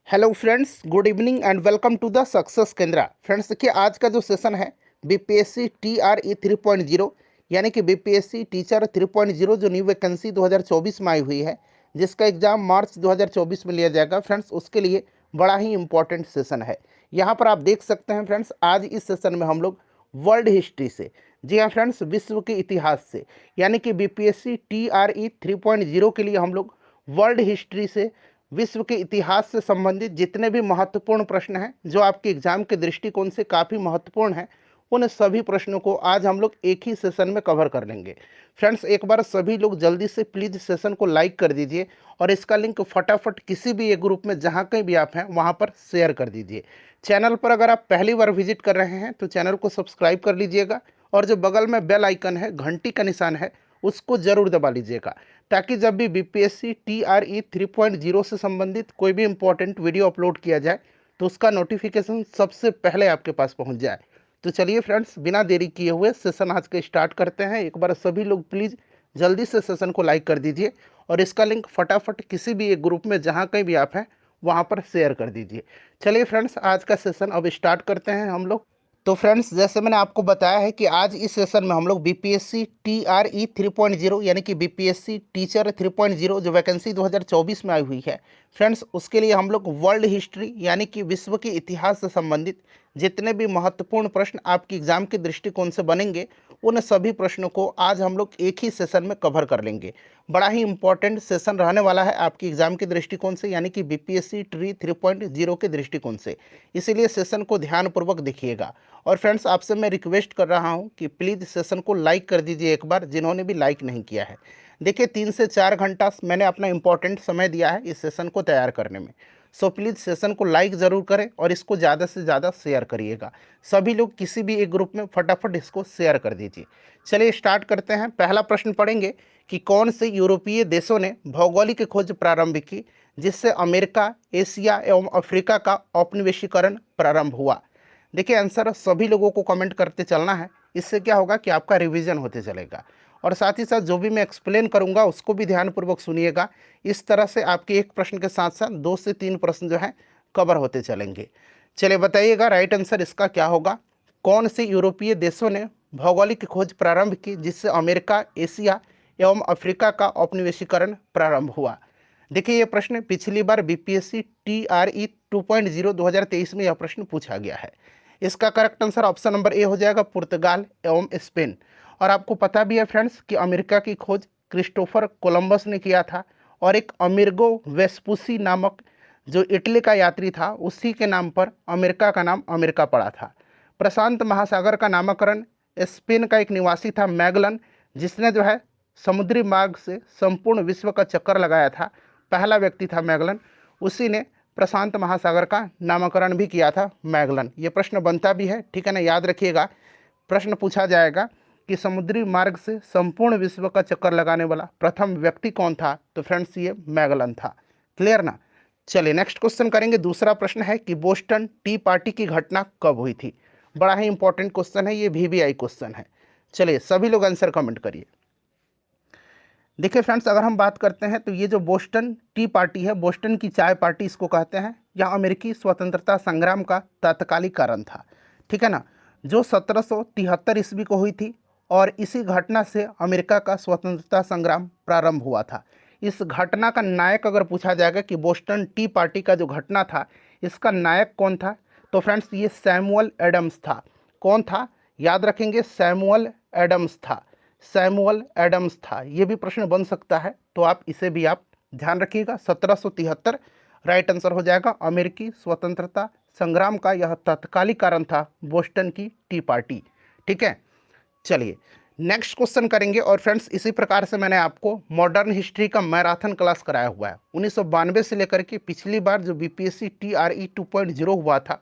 Hello friends, good evening and welcome to the success Kendra. Friends देखिए, आज का जो सेशन है बीपीएससी टीआरई 3.0 यानी कि बीपीएससी टीचर 3.0 जो न्यू वैकेंसी 2024 में आई हुई है, जिसका एग्जाम मार्च 2024 में लिया जाएगा। फ्रेंड्स उसके लिए बड़ा ही इंपॉर्टेंट सेशन है। यहाँ पर आप देख सकते हैं फ्रेंड्स, आज इस सेशन में हम लोग वर्ल्ड हिस्ट्री से, जी हाँ फ्रेंड्स, विश्व के इतिहास से, यानी कि बीपीएससी टीआरई 3.0 के लिए हम लोग वर्ल्ड हिस्ट्री से, विश्व के इतिहास से संबंधित जितने भी महत्वपूर्ण प्रश्न हैं जो आपके एग्जाम के दृष्टिकोण से काफ़ी महत्वपूर्ण हैं, उन सभी प्रश्नों को आज हम लोग एक ही सेशन में कवर कर लेंगे। फ्रेंड्स एक बार सभी लोग जल्दी से प्लीज़ सेशन को लाइक कर दीजिए और इसका लिंक फटाफट किसी भी एक ग्रुप में जहाँ कहीं भी आप हैं वहाँ पर शेयर कर दीजिए। चैनल पर अगर आप पहली बार विजिट कर रहे हैं तो चैनल को सब्सक्राइब कर लीजिएगा और जो बगल में बेल आइकन है, घंटी का निशान है, उसको ज़रूर दबा लीजिएगा, ताकि जब भी बीपीएससी टीआरई 3.0 से संबंधित कोई भी इंपॉर्टेंट वीडियो अपलोड किया जाए तो उसका नोटिफिकेशन सबसे पहले आपके पास पहुंच जाए। तो चलिए फ्रेंड्स, बिना देरी किए हुए सेशन आज के स्टार्ट करते हैं। एक बार सभी लोग प्लीज़ जल्दी से सेशन को लाइक कर दीजिए और इसका लिंक फटाफट किसी भी एक ग्रुप में जहाँ कहीं भी आप हैं वहाँ पर शेयर कर दीजिए। चलिए फ्रेंड्स, आज का सेशन अब स्टार्ट करते हैं हम लोग। तो फ्रेंड्स जैसे मैंने आपको बताया है कि आज इस सेशन में हम लोग बीपीएससी टीआरई 3.0 यानी कि बीपीएससी टीचर 3.0 जो वैकेंसी 2024 में आई हुई है, फ्रेंड्स उसके लिए हम लोग वर्ल्ड हिस्ट्री यानी कि विश्व के इतिहास से संबंधित जितने भी महत्वपूर्ण प्रश्न आपके एग्जाम के दृष्टिकोण से बनेंगे, उन सभी प्रश्नों को आज हम लोग एक ही सेशन में कवर कर लेंगे। बड़ा ही इंपॉर्टेंट सेशन रहने वाला है आपके एग्जाम के दृष्टिकोण से, यानी कि बीपीएससी टी 3.0 के दृष्टिकोण से, इसीलिए सेशन को ध्यानपूर्वक देखिएगा। और फ्रेंड्स आपसे मैं रिक्वेस्ट कर रहा हूं कि प्लीज़ सेशन को लाइक कर दीजिए एक बार, जिन्होंने भी लाइक नहीं किया है। देखिए 3 से 4 घंटा मैंने अपना इंपॉर्टेंट समय दिया है इस सेशन को तैयार करने में। सो प्लीज़ सेशन को लाइक ज़रूर करें और इसको ज़्यादा से ज़्यादा शेयर करिएगा। सभी लोग किसी भी एक ग्रुप में फटाफट इसको शेयर कर दीजिए। चलिए स्टार्ट करते हैं। पहला प्रश्न पढ़ेंगे कि कौन से यूरोपीय देशों ने भौगोलिक खोज प्रारंभ की जिससे अमेरिका, एशिया एवं अफ्रीका का औपनिवेशीकरण प्रारंभ हुआ। देखिए आंसर सभी लोगों को कमेंट करते चलना है। इससे क्या होगा कि आपका रिवीजन होते चलेगा और साथ ही साथ जो भी मैं एक्सप्लेन करूंगा उसको भी ध्यानपूर्वक सुनिएगा। इस तरह से आपके एक प्रश्न के साथ साथ 2 से 3 प्रश्न जो है कवर होते चलेंगे। चलिए बताइएगा राइट आंसर इसका क्या होगा। कौन से यूरोपीय देशों ने भौगोलिक खोज प्रारंभ की जिससे अमेरिका, एशिया एवं अफ्रीका का औपनिवेशीकरण प्रारंभ हुआ। देखिए ये प्रश्न पिछली बार बीपीएससी टीआरई 2.0 2023 में यह प्रश्न पूछा गया है। इसका correct answer option number A हो जाएगा, पुर्तगाल एवं स्पेन। और आपको पता भी है फ्रेंड्स कि अमेरिका की खोज क्रिस्टोफर कोलंबस ने किया था और एक अमेरिगो वेस्पुसी नामक जो इटली का यात्री था, उसी के नाम पर अमेरिका का नाम अमेरिका पड़ा था। प्रशांत महासागर का नामकरण स्पेन का एक निवासी था मैगलन, जिसने जो है समुद्री मार्ग से संपूर्ण विश्व का चक्कर लगाया था। पहला व्यक्ति था मैगलन, उसी ने प्रशांत महासागर का नामकरण भी किया था मैगलन। ये प्रश्न बनता भी है, ठीक है ना, याद रखिएगा। प्रश्न पूछा जाएगा कि समुद्री मार्ग से संपूर्ण विश्व का चक्कर लगाने वाला प्रथम व्यक्ति कौन था, तो फ्रेंड्स ये मैगलन था। क्लियर ना। चलिए नेक्स्ट क्वेश्चन करेंगे। दूसरा प्रश्न है कि बोस्टन टी पार्टी की घटना कब हुई थी। बड़ा ही इंपॉर्टेंट क्वेश्चन है, ये वीवीआई क्वेश्चन है। चलिए सभी लोग आंसर कमेंट करिए। देखिए फ्रेंड्स अगर हम बात करते हैं तो ये जो बोस्टन टी पार्टी है, बोस्टन की चाय पार्टी इसको कहते हैं, यह अमेरिकी स्वतंत्रता संग्राम का तात्कालिक कारण था, ठीक है ना, जो 1773 ईस्वी को हुई थी। और इसी घटना से अमेरिका का स्वतंत्रता संग्राम प्रारंभ हुआ था। इस घटना का नायक अगर पूछा जाएगा कि बोस्टन टी पार्टी का जो घटना था इसका नायक कौन था, तो फ्रेंड्स ये सैमुअल एडम्स था। कौन था, याद रखेंगे, सैमुअल एडम्स था। सैमुअल एडम्स था। ये भी प्रश्न बन सकता है, तो आप इसे भी आप ध्यान रखिएगा। 1773 राइट आंसर हो जाएगा। अमेरिकी स्वतंत्रता संग्राम का यह तत्कालिक कारण था बोस्टन की टी पार्टी, ठीक है। चलिए नेक्स्ट क्वेश्चन करेंगे। और फ्रेंड्स इसी प्रकार से मैंने आपको मॉडर्न हिस्ट्री का मैराथन क्लास कराया हुआ है 1992 से लेकर के पिछली बार जो बीपीएससी टीआरई 2.0 हुआ था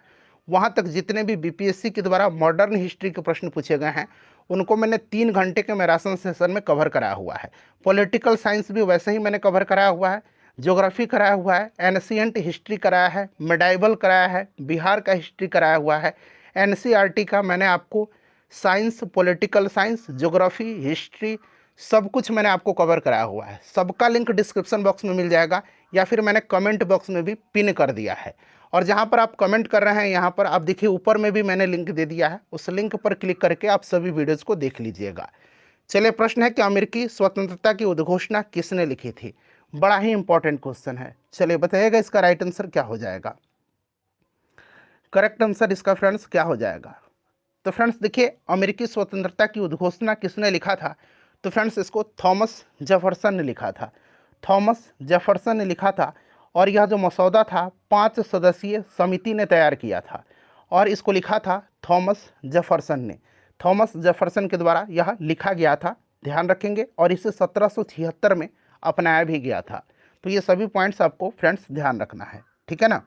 वहाँ तक जितने भी बीपीएससी के द्वारा मॉडर्न हिस्ट्री के प्रश्न पूछे गए हैं उनको मैंने 3 घंटे के मैराथन सेशन में कवर कराया हुआ है। पॉलिटिकल साइंस भी वैसे ही मैंने कवर कराया हुआ है, ज्योग्राफी कराया हुआ है, एनशिएंट हिस्ट्री कराया है, मेडाइवल कराया है, बिहार का हिस्ट्री कराया हुआ है, एनसीईआरटी का मैंने आपको science, political science, geography, history सब कुछ मैंने आपको कवर कराया हुआ है। सबका लिंक डिस्क्रिप्शन बॉक्स में मिल जाएगा। या फिर मैंने कमेंट बॉक्स में भी पिन कर दिया है। और जहाँ पर आप कमेंट कर रहे हैं यहाँ पर आप देखिए ऊपर में भी मैंने लिंक दे दिया है, उस लिंक पर क्लिक करके आप सभी वीडियोज़ को देख लीजिएगा। चलिए, प्रश्न है कि अमेरिकी स्वतंत्रता की उद्घोषणा किसने लिखी थी? बड़ा ही इंपॉर्टेंट क्वेश्चन है। चलिए बताइएगा इसका राइट आंसर क्या हो जाएगा। करेक्ट आंसर इसका फ्रेंड्स क्या हो जाएगा? तो फ्रेंड्स देखिए, अमेरिकी स्वतंत्रता की उद्घोषणा किसने लिखा था? तो फ्रेंड्स इसको थॉमस जेफरसन ने लिखा था। थॉमस जेफरसन ने लिखा था और यह जो मसौदा था 5 सदस्यीय समिति ने तैयार किया था और इसको लिखा था थॉमस जेफरसन ने। थॉमस जेफरसन के द्वारा यह लिखा गया था, ध्यान रखेंगे, और इसे 1776 में अपनाया भी गया था। तो ये सभी पॉइंट्स आपको फ्रेंड्स ध्यान रखना है, ठीक है ना।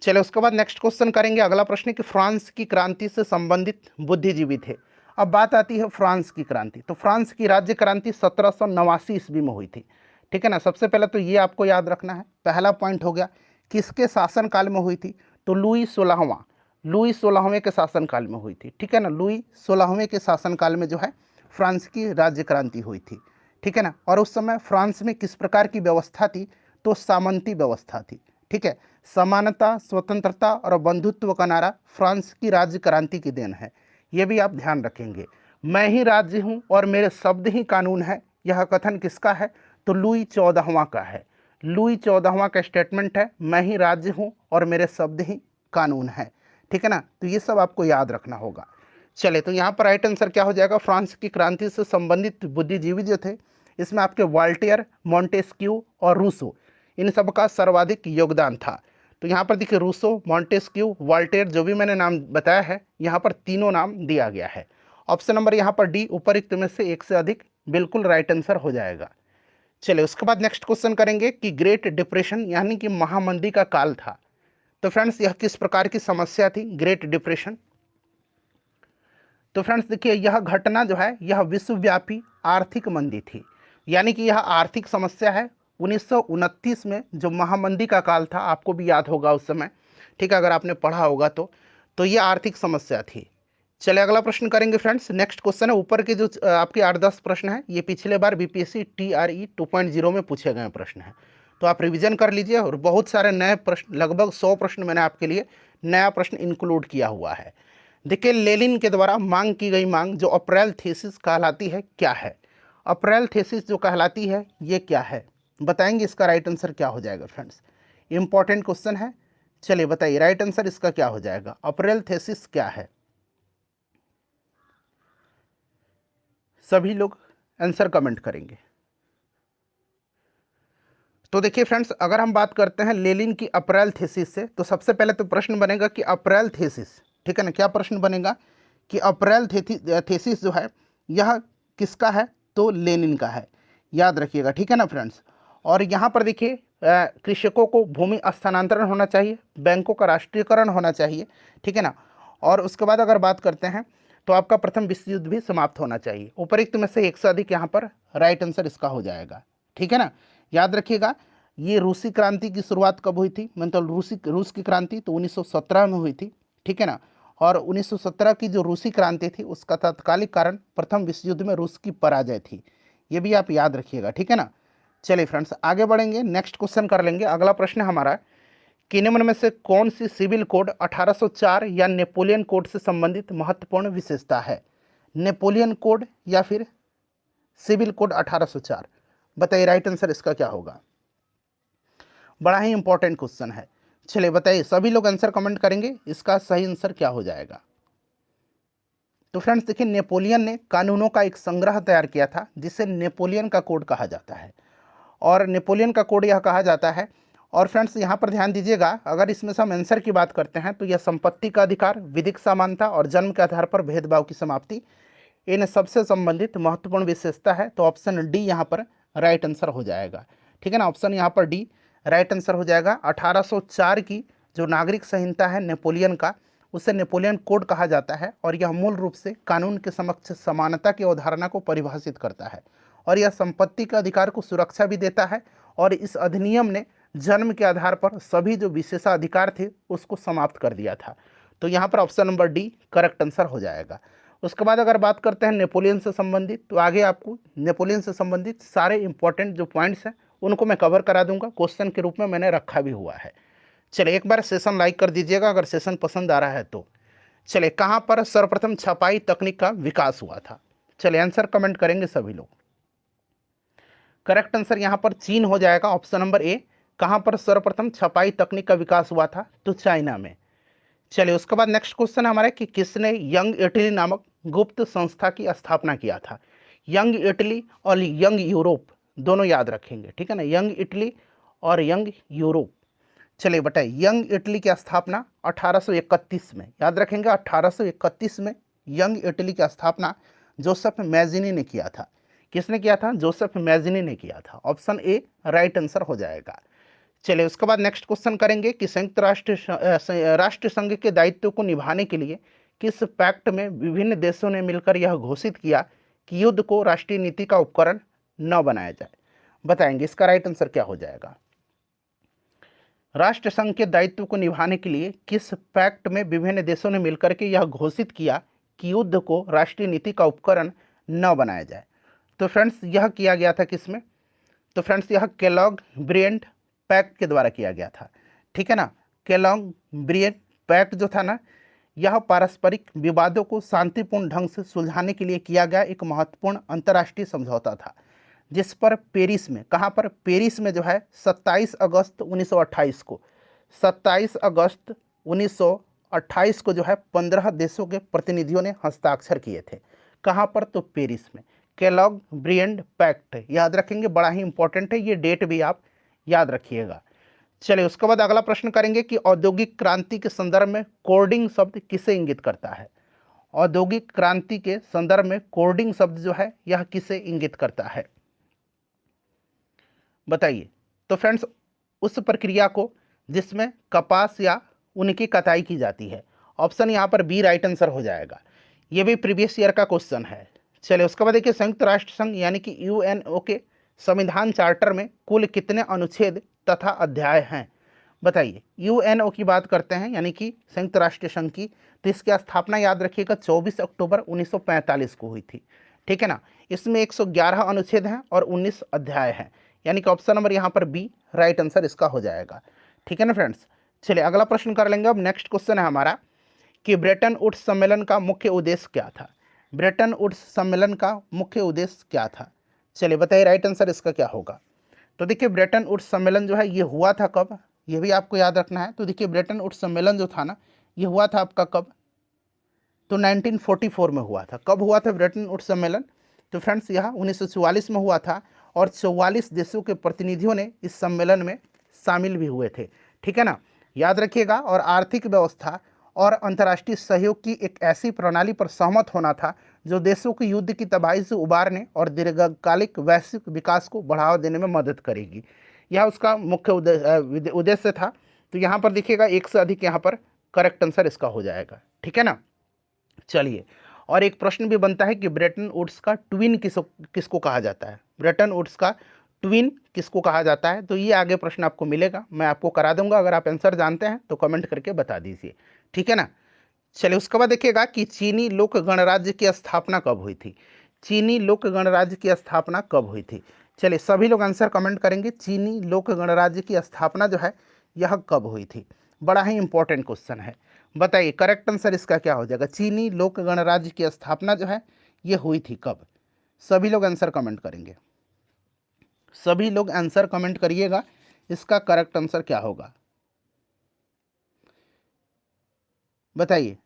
चलिए उसके बाद नेक्स्ट क्वेश्चन करेंगे। अगला प्रश्न है कि फ्रांस की क्रांति से संबंधित बुद्धिजीवी थे। अब बात आती है फ्रांस की क्रांति। तो फ्रांस की राज्य क्रांति 1789 ईस्वी में हुई थी, ठीक है ना। सबसे पहले तो ये आपको याद रखना है, पहला पॉइंट हो गया किसके शासनकाल में हुई थी? तो लुई 16वें के शासनकाल में हुई थी, ठीक है ना। लुई 16वें के शासनकाल में जो है फ्रांस की राज्य क्रांति हुई थी, ठीक है ना। और उस समय फ्रांस में किस प्रकार की व्यवस्था थी? तो सामंती व्यवस्था थी, ठीक है। समानता, स्वतंत्रता और बंधुत्व का नारा फ्रांस की राज्य क्रांति की देन है, ये भी आप ध्यान रखेंगे। मैं ही राज्य हूँ और मेरे शब्द ही कानून है, यह कथन किसका है? तो लुई 14वां का है। लुई 14वां का स्टेटमेंट है, मैं ही राज्य हूँ और मेरे शब्द ही कानून है, ठीक है ना। तो ये सब आपको याद रखना होगा। चले, तो यहाँ पर राइट आंसर क्या हो जाएगा? फ्रांस की क्रांति से संबंधित बुद्धिजीवी जो थे इसमें आपके वॉल्टेयर, मॉन्टेस्क्यू और रूसो, इन सब का सर्वाधिक योगदान था। तो यहाँ पर देखिए रूसो, मॉन्टेस्क्यू, वॉल्टेयर, जो भी मैंने नाम बताया है यहाँ पर तीनों नाम दिया गया है। ऑप्शन नंबर यहाँ पर डी, उपरोक्त में से एक से अधिक, बिल्कुल राइट आंसर हो जाएगा। चलिए उसके बाद नेक्स्ट क्वेश्चन करेंगे कि ग्रेट डिप्रेशन यानी कि महामंदी का काल था। तो फ्रेंड्स यह किस प्रकार की समस्या थी ग्रेट डिप्रेशन? तो फ्रेंड्स देखिए, यह घटना जो है यह विश्वव्यापी आर्थिक मंदी थी, यानी कि यह आर्थिक समस्या है। 1929 में जो महामंदी का काल था, आपको भी याद होगा उस समय, ठीक है, अगर आपने पढ़ा होगा तो ये आर्थिक समस्या थी। चलिए अगला प्रश्न करेंगे फ्रेंड्स। नेक्स्ट क्वेश्चन है, ऊपर के जो आपके 8-10 प्रश्न हैं ये पिछले बार बीपीएससी TRE 2.0 में पूछे गए प्रश्न हैं, तो आप रिवीजन कर लीजिए। और बहुत सारे नए प्रश्न, लगभग 100 प्रश्न मैंने आपके लिए नया प्रश्न इंक्लूड किया हुआ है। देखिए, लेनिन के द्वारा मांग की गई मांग जो अप्रैल थीसिस कहलाती है, क्या है? अप्रैल थीसिस जो कहलाती है ये क्या है? बताएंगे इसका राइट आंसर क्या हो जाएगा फ्रेंड्स? इंपॉर्टेंट क्वेश्चन है। चलिए बताइए राइट आंसर इसका क्या हो जाएगा? अप्रैल थीसिस क्या है? सभी लोग आंसर कमेंट करेंगे। तो देखिए फ्रेंड्स, अगर हम बात करते हैं लेनिन की अप्रैल थीसिस से, तो सबसे पहले तो प्रश्न बनेगा कि अप्रैल थीसिस, ठीक है ना। क्या प्रश्न बनेगा कि अप्रैल थीसिस जो है यह किसका है? तो लेनिन का है, याद रखिएगा, ठीक है ना फ्रेंड्स। और यहाँ पर देखिए कृषकों को भूमि स्थानांतरण होना चाहिए, बैंकों का राष्ट्रीयकरण होना चाहिए, ठीक है ना। और उसके बाद अगर बात करते हैं तो आपका प्रथम विश्व युद्ध भी समाप्त होना चाहिए। उपरोक्त में से एक से अधिक यहाँ पर राइट आंसर इसका हो जाएगा, ठीक है ना। याद रखिएगा, ये रूसी क्रांति की शुरुआत कब हुई थी? मतलब रूस की क्रांति तो 1917 में हुई थी, ठीक है ना। और 1917 की जो रूसी क्रांति थी उसका तात्कालिक कारण प्रथम विश्व युद्ध में रूस की पराजय थी, ये भी आप याद रखिएगा, ठीक है ना। चलिए फ्रेंड्स आगे बढ़ेंगे, नेक्स्ट क्वेश्चन कर लेंगे। अगला प्रश्न हमारा कि निम्न में से कौन सी सिविल कोड 1804 या नेपोलियन कोड से संबंधित महत्वपूर्ण विशेषता है? नेपोलियन कोड या फिर सिविल कोड 1804? बताइए राइट आंसर इसका क्या होगा? बड़ा ही इंपॉर्टेंट क्वेश्चन है। चलिए बताइए, सभी लोग आंसर कमेंट करेंगे, इसका सही आंसर क्या हो जाएगा? तो फ्रेंड्स देखिए, नेपोलियन ने कानूनों का एक संग्रह तैयार किया था जिसे नेपोलियन का कोड कहा जाता है, और नेपोलियन का कोड यह कहा जाता है। और फ्रेंड्स यहाँ पर ध्यान दीजिएगा, अगर इसमें से हम आंसर की बात करते हैं तो यह संपत्ति का अधिकार, विधिक समानता और जन्म के आधार पर भेदभाव की समाप्ति, इन सबसे संबंधित महत्वपूर्ण विशेषता है। तो ऑप्शन डी यहाँ पर राइट आंसर हो जाएगा, ठीक है ना। ऑप्शन यहाँ पर डी राइट आंसर हो जाएगा। 1804 की जो नागरिक संहिता है नेपोलियन का, उसे नेपोलियन कोड कहा जाता है, और यह मूल रूप से कानून के समक्ष समानता की अवधारणा को परिभाषित करता है, और यह संपत्ति के अधिकार को सुरक्षा भी देता है। और इस अधिनियम ने जन्म के आधार पर सभी जो विशेषाधिकार थे उसको समाप्त कर दिया था। तो यहाँ पर option number D correct answer हो जाएगा। उसके बाद अगर बात करते हैं नेपोलियन से संबंधित, तो आगे आपको नेपोलियन से संबंधित सारे इंपॉर्टेंट जो पॉइंट्स हैं उनको मैं कवर करा दूंगा, क्वेश्चन के रूप में मैंने रखा भी हुआ है। चलिए एक बार सेशन लाइक कर दीजिएगा अगर सेशन पसंद आ रहा है तो। चलिए कहाँ पर सर्वप्रथम छपाई तकनीक का विकास हुआ था? चलिए आंसर कमेंट करेंगे सभी लोग। करेक्ट आंसर यहाँ पर चीन हो जाएगा, ऑप्शन नंबर ए। कहाँ पर सर्वप्रथम छपाई तकनीक का विकास हुआ था? तो चाइना में। चलिए उसके बाद नेक्स्ट क्वेश्चन हमारा कि किसने यंग इटली नामक गुप्त संस्था की स्थापना किया था? यंग इटली और यंग यूरोप दोनों याद रखेंगे, ठीक है ना, यंग इटली और यंग यूरोप। चलिए बताइए, यंग इटली की स्थापना 1831 में, याद रखेंगे 1831 में यंग इटली की स्थापना जोसेफ मैजिनी ने किया था। किसने किया था? जोसेफ मैजिनी ने किया था। ऑप्शन ए राइट आंसर हो जाएगा। चलिए उसके बाद नेक्स्ट क्वेश्चन करेंगे कि संयुक्त राष्ट्र संघ के दायित्व को निभाने के लिए किस पैक्ट में विभिन्न देशों ने मिलकर यह घोषित किया कि युद्ध को राष्ट्रीय नीति का उपकरण न बनाया जाए? बताएंगे इसका राइट आंसर क्या हो जाएगा। राष्ट्र संघ के दायित्व को निभाने के लिए किस पैक्ट में विभिन्न देशों ने मिलकर के यह घोषित किया कि युद्ध को राष्ट्रीय नीति का उपकरण न बनाया जाए? तो फ्रेंड्स यह किया गया था किसमें? तो फ्रेंड्स यह केलॉग ब्रियंट पैक्ट के द्वारा किया गया था, ठीक है ना। केलॉग ब्रियंट पैक्ट जो था ना, यह पारस्परिक विवादों को शांतिपूर्ण ढंग से सुलझाने के लिए किया गया एक महत्वपूर्ण अंतर्राष्ट्रीय समझौता था, जिस पर पेरिस में, कहाँ पर? पेरिस में जो है 27 अगस्त 1928 को, 27 अगस्त 1928 को जो है 15 देशों के प्रतिनिधियों ने हस्ताक्षर किए थे। कहाँ पर? तो पेरिस में। केलॉग ब्रियंट पैक्ट याद रखेंगे, बड़ा ही इंपॉर्टेंट है, ये डेट भी आप याद रखिएगा। चलिए उसके बाद अगला प्रश्न करेंगे कि औद्योगिक क्रांति के संदर्भ में कोडिंग शब्द किसे इंगित करता है? औद्योगिक क्रांति के संदर्भ में कोडिंग शब्द जो है यह किसे इंगित करता है? बताइए। तो फ्रेंड्स उस प्रक्रिया को जिसमें कपास या ऊन की कटाई की जाती है। ऑप्शन यहाँ पर बी राइट आंसर हो जाएगा। ये भी प्रीवियस ईयर का क्वेश्चन है। चलिए उसके बाद देखिए, संयुक्त राष्ट्र संघ यानी कि यूएनओ के संविधान चार्टर में कुल कितने अनुच्छेद तथा अध्याय हैं? बताइए। यूएनओ की बात करते हैं यानी कि संयुक्त राष्ट्र संघ की, तो इसकी स्थापना याद रखिएगा 24 अक्टूबर 1945 को हुई थी, ठीक है ना। इसमें 111 अनुच्छेद हैं और 19 अध्याय हैं, यानी कि ऑप्शन नंबर यहाँ पर बी राइट आंसर इसका हो जाएगा, ठीक है ना फ्रेंड्स। चलिए अगला प्रश्न कर लेंगे। अब नेक्स्ट क्वेश्चन है हमारा कि ब्रेटन वुड्स सम्मेलन का मुख्य उद्देश्य क्या था? ब्रेटन वुड्स सम्मेलन का मुख्य उद्देश्य क्या था? चलिए बताइए राइट आंसर इसका क्या होगा। तो देखिए ब्रेटन वुड्स सम्मेलन जो है ये हुआ था कब, ये भी आपको याद रखना है। तो देखिए ब्रेटन वुड्स सम्मेलन जो था ना, ये हुआ था आपका कब? तो 1944 में हुआ था। कब हुआ था ब्रेटन वुड्स सम्मेलन? तो फ्रेंड्स यह 1944 में हुआ था और 44 देशों के प्रतिनिधियों ने इस सम्मेलन में शामिल भी हुए थे, ठीक है ना, याद रखिएगा। और आर्थिक व्यवस्था और अंतर्राष्ट्रीय सहयोग की एक ऐसी प्रणाली पर सहमत होना था जो देशों को युद्ध की तबाही से उबारने और दीर्घकालिक वैश्विक विकास को बढ़ावा देने में मदद करेगी। यह उसका मुख्य उद्देश्य था। तो यहाँ पर देखिएगा एक से अधिक यहाँ पर करेक्ट आंसर इसका हो जाएगा, ठीक है ना। चलिए और एक प्रश्न भी बनता है कि ब्रेटन वुड्स का ट्विन किसको कहा जाता है? ब्रेटन वुड्स का ट्विन किसको कहा जाता है? तो ये आगे प्रश्न आपको मिलेगा, मैं आपको करा दूंगा। अगर आप आंसर जानते हैं तो कमेंट करके बता दीजिए, ठीक है ना। चलिए उसके बाद देखिएगा कि चीनी लोक गणराज्य की स्थापना कब हुई थी? चीनी लोक गणराज्य की स्थापना कब हुई थी? चलिए सभी लोग आंसर कमेंट करेंगे। चीनी लोक गणराज्य की स्थापना जो है यह कब हुई थी? बड़ा ही इंपॉर्टेंट क्वेश्चन है, बताइए करेक्ट आंसर इसका क्या हो जाएगा। चीनी लोक गणराज्य की स्थापना जो है ये हुई थी कब? सभी लोग आंसर कमेंट करेंगे, सभी लोग आंसर कमेंट करिएगा, इसका करेक्ट आंसर क्या होगा बताइए।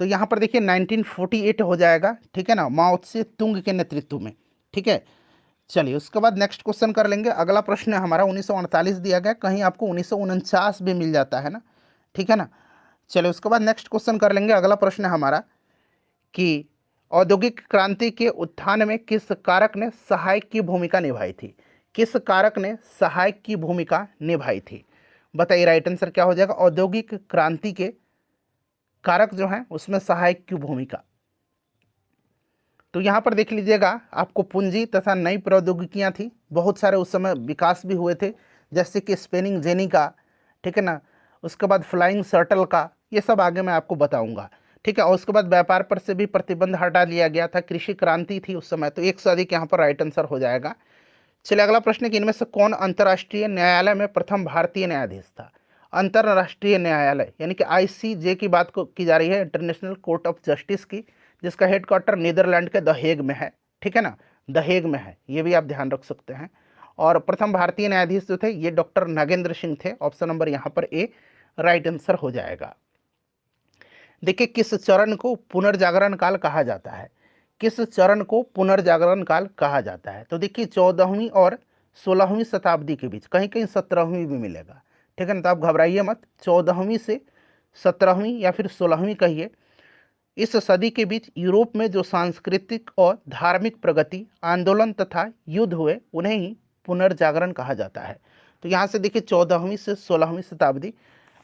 तो यहाँ पर देखिए 1948 हो जाएगा, ठीक है ना, माओ त्से तुंग के नेतृत्व में, ठीक है। चलिए उसके बाद नेक्स्ट क्वेश्चन कर लेंगे। अगला प्रश्न है हमारा 1948 दिया गया, कहीं आपको 1949 भी मिल जाता है ना, ठीक है ना। चलिए उसके बाद नेक्स्ट क्वेश्चन कर लेंगे। अगला प्रश्न है हमारा कि औद्योगिक क्रांति के उत्थान में किस कारक ने सहायक की भूमिका निभाई थी? किस कारक ने सहायक की भूमिका निभाई थी? बताइए राइट आंसर क्या हो जाएगा। औद्योगिक क्रांति के कारक जो हैं उसमें सहायक की भूमिका, तो यहाँ पर देख लीजिएगा आपको पूंजी तथा नई प्रौद्योगिकियाँ थी, बहुत सारे उस समय विकास भी हुए थे, जैसे कि स्पिनिंग जेनी का, ठीक है ना, उसके बाद फ्लाइंग शटल का, ये सब आगे मैं आपको बताऊंगा, ठीक है। और उसके बाद व्यापार पर से भी प्रतिबंध हटा लिया गया था, कृषि क्रांति थी उस समय, तो 1 से अधिक यहाँ पर राइट आंसर हो जाएगा। चलिए अगला प्रश्न है कि इनमें से कौन अंतर्राष्ट्रीय न्यायालय में प्रथम भारतीय न्यायाधीश था। अंतर्राष्ट्रीय न्यायालय यानी कि आईसीजे की बात को की जा रही है, इंटरनेशनल कोर्ट ऑफ जस्टिस की, जिसका हेडक्वार्टर नीदरलैंड के द हेग में है। ठीक है ना, द हेग में है, ये भी आप ध्यान रख सकते हैं। और प्रथम भारतीय न्यायाधीश जो थे ये डॉक्टर नागेंद्र सिंह थे। ऑप्शन नंबर यहाँ पर ए राइट आंसर हो जाएगा। देखिए किस चरण को पुनर्जागरण काल कहा जाता है, किस चरण को पुनर्जागरण काल कहा जाता है। तो देखिए 14वीं और 16वीं शताब्दी के बीच, कहीं कहीं 17वीं भी मिलेगा। ठीक है ना, तो आप घबराइए मत, 14वीं से 17वीं या फिर 16वीं कहिए, इस सदी के बीच यूरोप में जो सांस्कृतिक और धार्मिक प्रगति, आंदोलन तथा युद्ध हुए उन्हें ही पुनर्जागरण कहा जाता है। तो यहाँ से देखिए 14वीं से 16वीं शताब्दी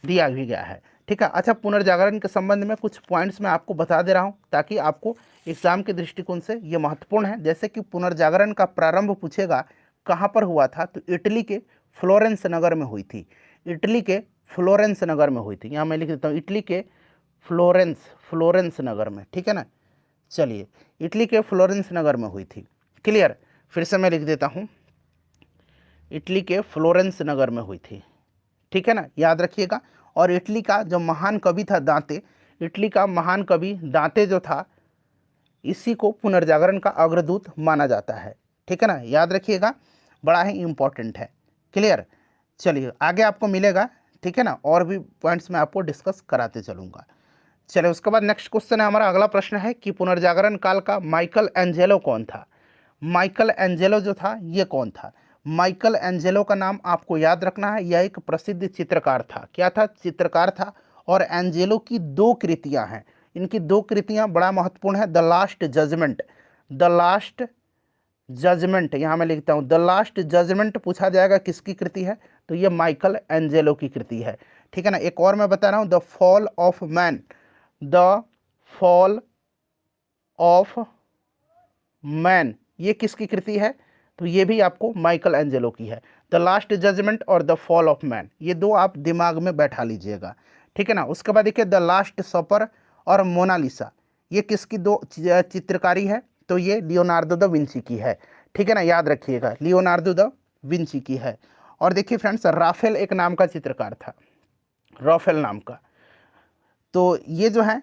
दिया भी गया है। ठीक है। अच्छा, पुनर्जागरण के संबंध में कुछ पॉइंट्स मैं आपको बता दे रहा हूँ ताकि आपको एग्जाम के दृष्टिकोण से ये महत्वपूर्ण है। जैसे कि पुनर्जागरण का प्रारंभ पूछेगा कहाँ पर हुआ था, तो इटली के फ्लोरेंस नगर में हुई थी। इटली के फ्लोरेंस नगर में हुई थी, यहाँ मैं लिख देता हूँ इटली के फ्लोरेंस नगर में। ठीक है ना, चलिए इटली के फ्लोरेंस नगर में हुई थी। क्लियर, फिर से मैं लिख देता हूँ, इटली के फ्लोरेंस नगर में हुई थी। ठीक है ना, याद रखिएगा। और इटली का जो महान कवि था दांते, इटली का महान कवि दांते जो था, इसी को पुनर्जागरण का अग्रदूत माना जाता है। ठीक है ना, याद रखिएगा, बड़ा ही इंपॉर्टेंट है। क्लियर, चलिए आगे आपको मिलेगा। ठीक है ना, और भी पॉइंट्स मैं आपको डिस्कस कराते चलूँगा। चलिए उसके बाद नेक्स्ट क्वेश्चन है हमारा, अगला प्रश्न है कि पुनर्जागरण काल का माइकल एंजेलो कौन था। माइकल एंजेलो जो था ये कौन था। माइकल एंजेलो का नाम आपको याद रखना है, यह एक प्रसिद्ध चित्रकार था। क्या था, चित्रकार था। और एंजेलो की 2 कृतियां हैं, इनकी 2 कृतियां बड़ा महत्वपूर्ण है। The last judgment, the last judgment, यहाँ मैं लिखता हूँ द लास्ट जजमेंट पूछा जाएगा किसकी कृति है, तो ये माइकल एंजेलो की कृति है। ठीक है ना, एक और मैं बता रहा हूँ, the fall of man, the fall of man, ये किसकी कृति है, तो ये भी आपको माइकल एंजेलो की है। द लास्ट जजमेंट और द फॉल ऑफ मैन, ये 2 आप दिमाग में बैठा लीजिएगा। ठीक है ना, उसके बाद देखिए द लास्ट सपर और मोनालिसा, ये किसकी 2 चित्रकारी है, तो ये लियोनार्डो द विंची की है। ठीक है ना, याद रखिएगा, लियोनार्डो द विंची की है। और देखिए फ्रेंड्स, राफेल एक नाम का चित्रकार था, राफेल नाम का। तो ये जो है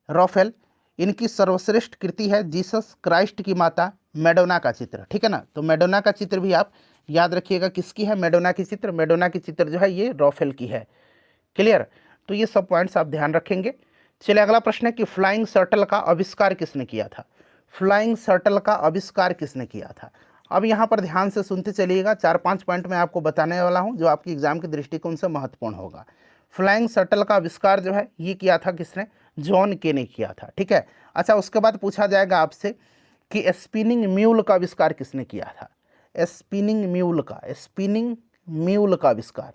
राफेल, इनकी सर्वश्रेष्ठ कृति है जीसस क्राइस्ट की माता मैडोना का चित्र। ठीक है ना, तो मैडोना का चित्र भी आप याद रखिएगा, किसकी है मैडोना की चित्र, मैडोना की चित्र जो है ये राफेल की है। क्लियर, तो ये सब पॉइंट्स आप ध्यान रखेंगे। चलिए अगला प्रश्न है कि फ्लाइंग शटल का आविष्कार किसने किया था। फ्लाइंग शटल का आविष्कार किसने किया था। अब यहाँ पर ध्यान से सुनते चलिएगा, 4-5 पॉइंट मैं आपको बताने वाला हूँ जो आपकी एग्जाम के दृष्टिकोण से महत्वपूर्ण होगा। फ्लाइंग शटल का आविष्कार जो है ये किया था किसने, जॉन के ने किया था। ठीक है। अच्छा, उसके बाद पूछा जाएगा आपसे कि स्पिनिंग म्यूल का आविष्कार किसने किया था। स्पिनिंग म्यूल का आविष्कार,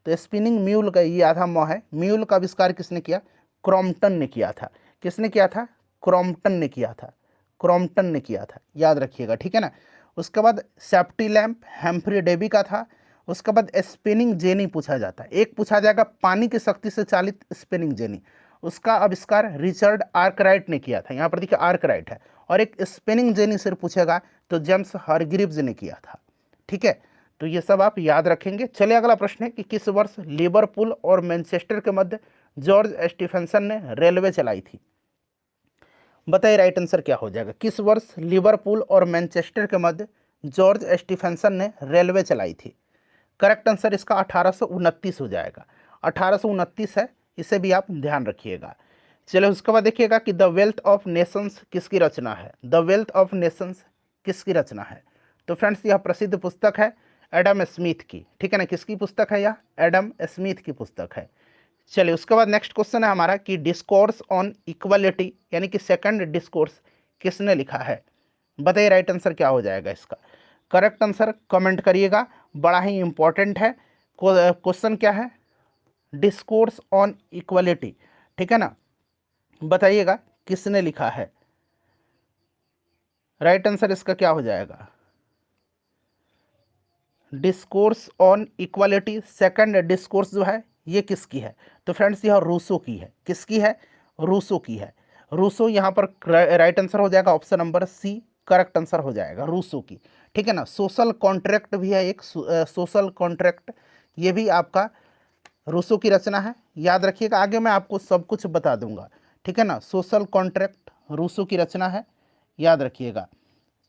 तो स्पिनिंग म्यूल का ये आधा मौ है, म्यूल का आविष्कार किसने किया, क्रॉम्पटन ने किया था। किसने किया था, क्रॉम्पटन ने किया था, क्रॉम्पटन ने किया था, याद रखिएगा। ठीक है ना, उसके बाद सेफ्टी लैंप हैम्फ्री डेवी का था। उसके बाद स्पिनिंग जेनी पूछा जाता है, एक पूछा जाएगा पानी की शक्ति से चालित स्पिनिंग जेनी, उसका आविष्कार रिचर्ड आर्कराइट ने किया था। यहाँ पर देखिए आर्कराइट है। और एक स्पिनिंग जेनी सिर्फ पूछेगा तो जेम्स हारग्रीव्स ने किया था। ठीक है, तो ये सब आप याद रखेंगे। चलिए अगला प्रश्न है कि किस वर्ष लिवरपूल और मैनचेस्टर के मध्य जॉर्ज स्टीफेंसन ने रेलवे चलाई थी। बताइए राइट आंसर क्या हो जाएगा, किस वर्ष लिवरपूल और मैनचेस्टर के मध्य जॉर्ज स्टीफेंसन ने रेलवे चलाई थी। करेक्ट आंसर इसका 1829 हो जाएगा, 1829 है, इसे भी आप ध्यान रखिएगा। चलिए उसके बाद देखिएगा कि द वेल्थ ऑफ नेशंस किसकी रचना है। द वेल्थ ऑफ नेशंस किसकी रचना है, तो फ्रेंड्स यह प्रसिद्ध पुस्तक है एडम स्मिथ की। ठीक है ना, किसकी पुस्तक है यह, एडम स्मिथ की पुस्तक है। चलिए उसके बाद नेक्स्ट क्वेश्चन है हमारा कि डिस्कोर्स ऑन इक्वालिटी यानी कि सेकंड डिस्कोर्स किसने लिखा है। बताइए राइट आंसर क्या हो जाएगा इसका। करेक्ट आंसर कमेंट करिएगा, बड़ा ही इंपॉर्टेंट है। क्वेश्चन क्या है, डिस्कोर्स ऑन इक्वालिटी। ठीक है ना, बताइएगा किसने लिखा है। राइट आंसर इसका क्या हो जाएगा, discourse on equality second discourse जो है ये किसकी है, तो फ्रेंड्स यह रूसो की है। किसकी है, रूसो की है। रूसो यहाँ पर राइट आंसर हो जाएगा, option number C correct answer हो जाएगा रूसो की, ठीक है ना। सोशल कॉन्ट्रैक्ट भी है एक, सोशल कॉन्ट्रैक्ट, ये भी आपका रूसो की रचना है, याद रखिएगा, आगे मैं आपको सब कुछ बता दूंगा, ठीक है ना। सोशल कॉन्ट्रैक्ट रूसो की रचना है, याद रखिएगा।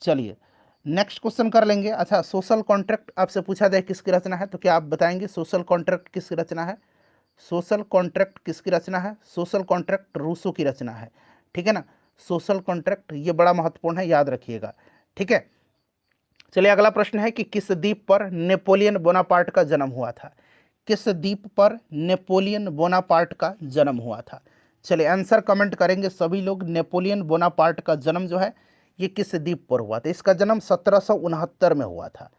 चलिए नेक्स्ट क्वेश्चन कर लेंगे। अच्छा, सोशल कॉन्ट्रैक्ट आपसे पूछा जाए किसकी रचना है, तो क्या आप बताएंगे सोशल कॉन्ट्रैक्ट किसकी रचना है? सोशल कॉन्ट्रैक्ट किसकी रचना है? सोशल कॉन्ट्रैक्ट रूसो की रचना है, ठीक है ना। सोशल कॉन्ट्रैक्ट ये बड़ा महत्वपूर्ण है, याद रखिएगा, ठीक है। चलिए अगला प्रश्न है कि किस द्वीप पर नेपोलियन बोनापार्ट का जन्म हुआ था? किस द्वीप पर नेपोलियन बोनापार्ट का जन्म हुआ था? चलिए आंसर कमेंट करेंगे सभी लोग। नेपोलियन बोनापार्ट का जन्म जो है ये किस द्वीप पर हुआ था? इसका जन्म 1769 में हुआ था,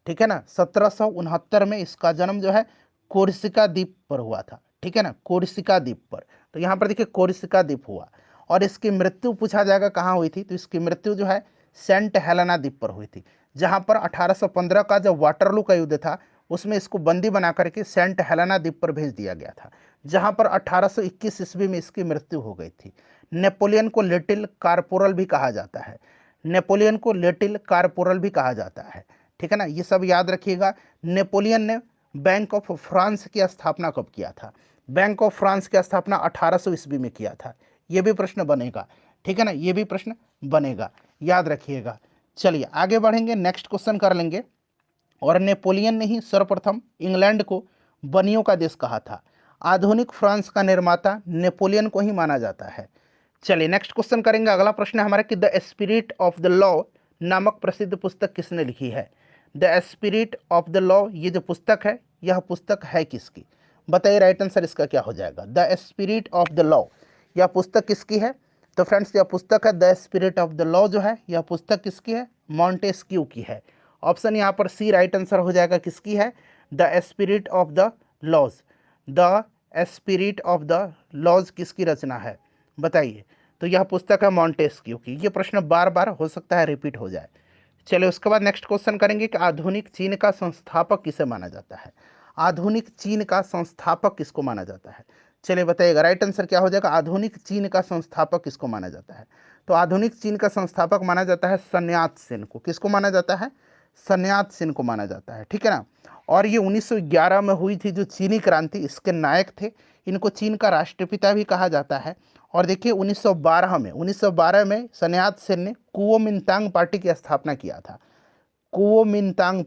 ठीक है ना। 1769 में इसका जन्म जो है कोर्सिका द्वीप पर हुआ था, ठीक है ना, कोर्सिका द्वीप पर। तो यहाँ पर देखिए कोर्सिका द्वीप हुआ, और इसकी मृत्यु पूछा जाएगा कहाँ हुई थी, तो इसकी मृत्यु जो है सेंट हेलेना द्वीप पर हुई थी, जहाँ पर 1815 का जब वाटरलू का युद्ध था उसमें इसको बंदी बना करके सेंट हेलेना द्वीप पर भेज दिया गया था, जहाँ पर 1821 ईस्वी में इसकी मृत्यु हो गई थी। नेपोलियन को लिटिल कारपोरल भी कहा जाता है, नेपोलियन को लिटिल कारपोरल भी कहा जाता है, ठीक है ना, ये सब याद रखिएगा। नेपोलियन ने बैंक ऑफ फ्रांस की स्थापना कब किया था? बैंक ऑफ फ्रांस की स्थापना 1800 ईस्वी में किया था, ये भी प्रश्न बनेगा, ठीक है ना, ये भी प्रश्न बनेगा, याद रखिएगा। चलिए आगे बढ़ेंगे, नेक्स्ट क्वेश्चन कर लेंगे। और नेपोलियन ने ही सर्वप्रथम इंग्लैंड को बनियों का देश कहा था। आधुनिक फ्रांस का निर्माता नेपोलियन को ही माना जाता है। चलिए नेक्स्ट क्वेश्चन करेंगे। अगला प्रश्न है हमारा कि the spirit of the law नामक प्रसिद्ध पुस्तक किसने लिखी है? The spirit of the law, ये जो पुस्तक है यह पुस्तक है किसकी? बताइए राइट आंसर इसका क्या हो जाएगा। The spirit of the law, यह पुस्तक किसकी है? तो फ्रेंड्स यह पुस्तक है the spirit of the law, जो है यह पुस्तक किसकी है? मॉन्टेस्क्यू की है। ऑप्शन यहाँ पर सी राइट आंसर हो जाएगा, किसकी है? The spirit of the laws, the spirit of the laws किसकी रचना है बताइए? तो यह पुस्तक है मॉन्टेस्क्यू की। ये प्रश्न बार बार हो सकता है रिपीट हो जाए। चलिए उसके बाद नेक्स्ट क्वेश्चन करेंगे कि आधुनिक चीन का संस्थापक किसे माना जाता है? आधुनिक चीन का संस्थापक किसको माना जाता है? चलिए बताइएगा राइट आंसर क्या हो जाएगा। आधुनिक चीन का संस्थापक किसको माना जाता है? तो आधुनिक चीन का संस्थापक माना जाता है सन यात सेन को। किसको माना जाता है? सन यात सेन को माना जाता है, ठीक है ना। और ये 1911 में हुई थी जो चीनी क्रांति, इसके नायक थे। इनको चीन का राष्ट्रपिता भी कहा जाता है। और देखिए 1912 में सन यात सेन ने कुओमिंतांग पार्टी की स्थापना किया था। कुओमिंतांग